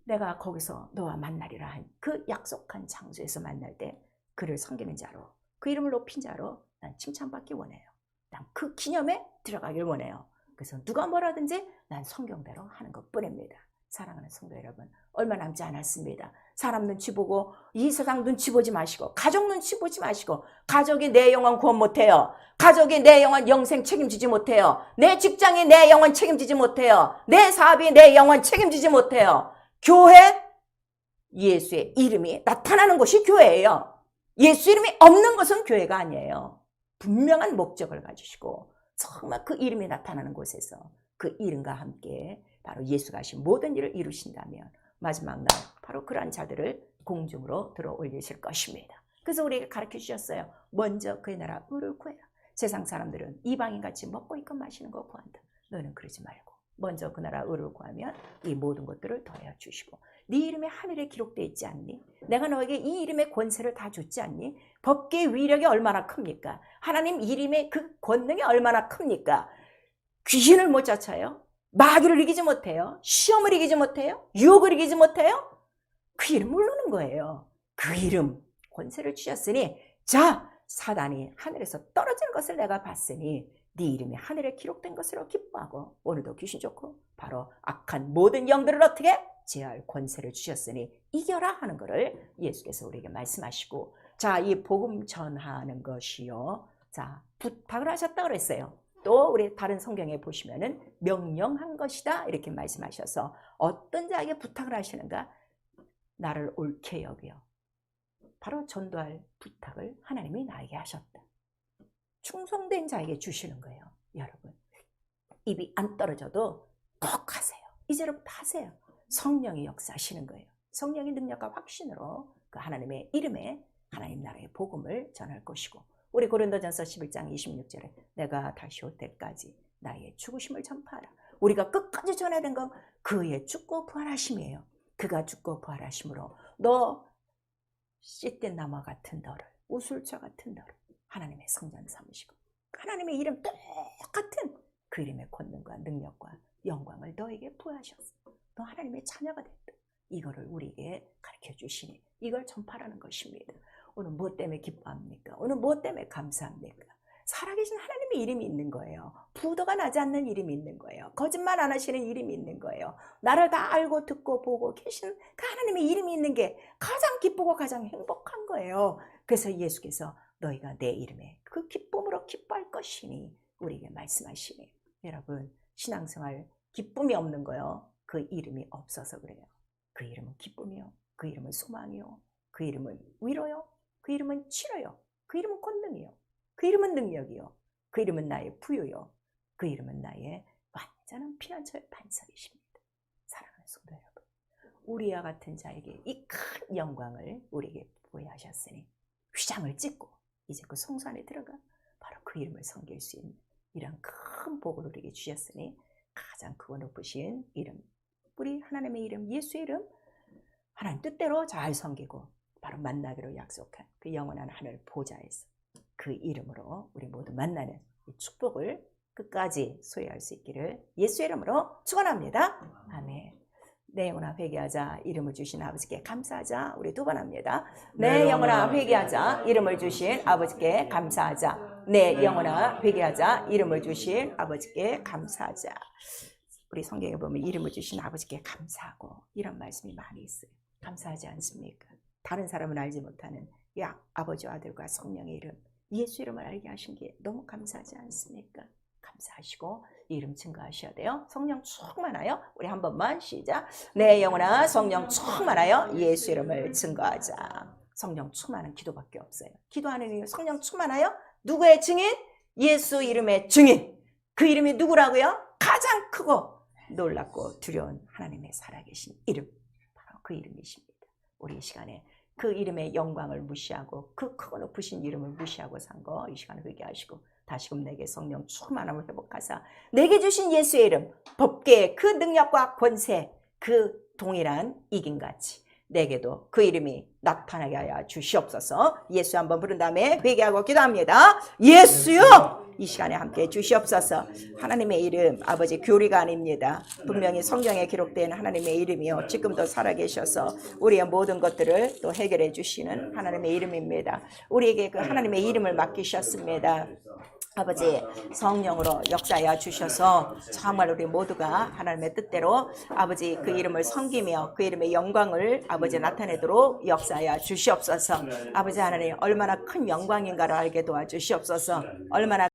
내가 거기서 너와 만나리라 한 그 약속한 장소에서 만날 때 그를 섬기는 자로 그 이름을 높인 자로 난 칭찬받기 원해요. 난 그 기념에 들어가길 원해요. 그래서 누가 뭐라든지 난 성경대로 하는 것뿐입니다. 사랑하는 성도 여러분 얼마 남지 않았습니다. 사람 눈치 보고 이 세상 눈치 보지 마시고 가족 눈치 보지 마시고 가족이 내 영혼 구원 못해요. 가족이 내 영혼 영생 책임지지 못해요. 내 직장이 내 영혼 책임지지 못해요. 내 사업이 내 영혼 책임지지 못해요. 교회 예수의 이름이 나타나는 곳이 교회예요. 예수 이름이 없는 것은 교회가 아니에요. 분명한 목적을 가지시고 정말 그 이름이 나타나는 곳에서 그 이름과 함께 바로 예수가 하신 모든 일을 이루신다면 마지막 날 바로 그러한 자들을 공중으로 들어 올리실 것입니다. 그래서 우리에게 가르쳐 주셨어요. 먼저 그의 나라 의를 구해라. 세상 사람들은 이방인같이 먹고 있고 마시는 거 구한다. 너는 그러지 말고 먼저 그 나라 의를 구하면 이 모든 것들을 더해 주시고 네 이름이 하늘에 기록되어 있지 않니? 내가 너에게 이 이름의 권세를 다 줬지 않니? 법계의 위력이 얼마나 큽니까? 하나님 이름의 그 권능이 얼마나 큽니까? 귀신을 못 쫓아요? 마귀를 이기지 못해요? 시험을 이기지 못해요? 유혹을 이기지 못해요? 그 이름 모르는 거예요. 그 이름 권세를 주셨으니 자 사단이 하늘에서 떨어지는 것을 내가 봤으니 네 이름이 하늘에 기록된 것으로 기뻐하고 오늘도 귀신 쫓고 바로 악한 모든 영들을 어떻게 제할 권세를 주셨으니 이겨라 하는 것을 예수께서 우리에게 말씀하시고 자 이 복음 전하는 것이요 자 부탁을 하셨다고 그랬어요. 또 우리 다른 성경에 보시면은 명령한 것이다 이렇게 말씀하셔서 어떤 자에게 부탁을 하시는가 나를 옳게 여겨 바로 전도할 부탁을 하나님이 나에게 하셨다. 충성된 자에게 주시는 거예요. 여러분 입이 안 떨어져도 꼭 하세요. 이제부터 하세요. 성령이 역사하시는 거예요. 성령의 능력과 확신으로 그 하나님의 이름에 하나님 나라의 복음을 전할 것이고 우리 고린도전서 11장 26절에 내가 다시 올 때까지 나의 죽으심을 전파하라. 우리가 끝까지 전해야 된 건 그의 죽고 부활하심이에요. 그가 죽고 부활하심으로 너 씨된 나무 같은 너를 우술자 같은 너를 하나님의 성전 삼으시고 하나님의 이름 똑같은 그 이름의 권능과 능력과 영광을 너에게 부여하셨어. 너 하나님의 자녀가 됐다. 이거를 우리에게 가르쳐 주시니 이걸 전파하는 것입니다. 오늘 무엇 때문에 기뻐합니까? 오늘 무엇 때문에 감사합니까? 살아계신 하나님의 이름이 있는 거예요. 부도가 나지 않는 이름이 있는 거예요. 거짓말 안 하시는 이름이 있는 거예요. 나를 다 알고 듣고 보고 계신 그 하나님의 이름이 있는 게 가장 기쁘고 가장 행복한 거예요. 그래서 예수께서 너희가 내 이름에 그 기쁨으로 기뻐할 것이니 우리에게 말씀하시니 여러분 신앙생활 기쁨이 없는 거요. 그 이름이 없어서 그래요. 그 이름은 기쁨이요. 그 이름은 소망이요. 그 이름은 위로요. 그 이름은 치료요. 그 이름은 권능이요. 그 이름은 능력이요. 그 이름은 나의 부유요. 그 이름은 나의 완전한 피난처의 반석이십니다. 사랑하는 성도 여러분, 우리와 같은 자에게 이 큰 영광을 우리에게 부여하셨으니 휘장을 찢고 이제 그 성소 안에 들어가 바로 그 이름을 섬길 수 있는 이런 큰 복을 우리에게 주셨으니 가장 크고 높으신 이름, 우리 하나님의 이름, 예수의 이름 하나님 뜻대로 잘 섬기고 바로 만나기로 약속한 그 영원한 하늘 보좌에서 그 이름으로 우리 모두 만나는 이 축복을 끝까지 소유할 수 있기를 예수의 이름으로 축원합니다. 아멘. 내 영혼아 회개하자. 이름을 주신 아버지께 감사하자. 우리 두 번 합니다. 내 영혼아 회개하자. 이름을 주신 아버지께 감사하자. 내 영혼아 회개하자. 이름을 주신 아버지께 감사하자. 우리 성경에 보면 이름을 주신 아버지께 감사하고 이런 말씀이 많이 있어요. 감사하지 않습니까? 다른 사람은 알지 못하는 아버지와 아들과 성령의 이름, 예수 이름을 알게 하신 게 너무 감사하지 않습니까? 감사하시고 이름 증거하셔야 돼요. 성령 충만하여 우리 한 번만 시작. 내 영혼아 성령 충만하여 예수 이름을 증거하자. 성령 충만한 기도밖에 없어요. 기도하는 이유 성령 충만하여 누구의 증인? 예수 이름의 증인. 그 이름이 누구라고요? 가장 크고 놀랍고 두려운 하나님의 살아계신 이름, 바로 그 이름이십니다. 우리 이 시간에 그 이름의 영광을 무시하고 그 크고 높으신 이름을 무시하고 산 거 이 시간에 회개하시고 다시금 내게 성령 충만함을 회복하사 내게 주신 예수의 이름, 법계의 그 능력과 권세, 그 동일한 이김같이 내게도 그 이름이 나타나게 하여 주시옵소서. 예수 한번 부른 다음에 회개하고 기도합니다. 예수요! 이 시간에 함께 주시옵소서. 하나님의 이름, 아버지 교리가 아닙니다. 분명히 성경에 기록된 하나님의 이름이요 지금도 살아계셔서 우리의 모든 것들을 또 해결해 주시는 하나님의 이름입니다. 우리에게 그 하나님의 이름을 맡기셨습니다. 아버지 성령으로 역사하여 주셔서 정말 우리 모두가 하나님의 뜻대로 아버지 그 이름을 섬기며 그 이름의 영광을 아버지 나타내도록 역사하여 주시옵소서. 아버지 하나님 얼마나 큰 영광인가를 알게 도와주시옵소서. 얼마나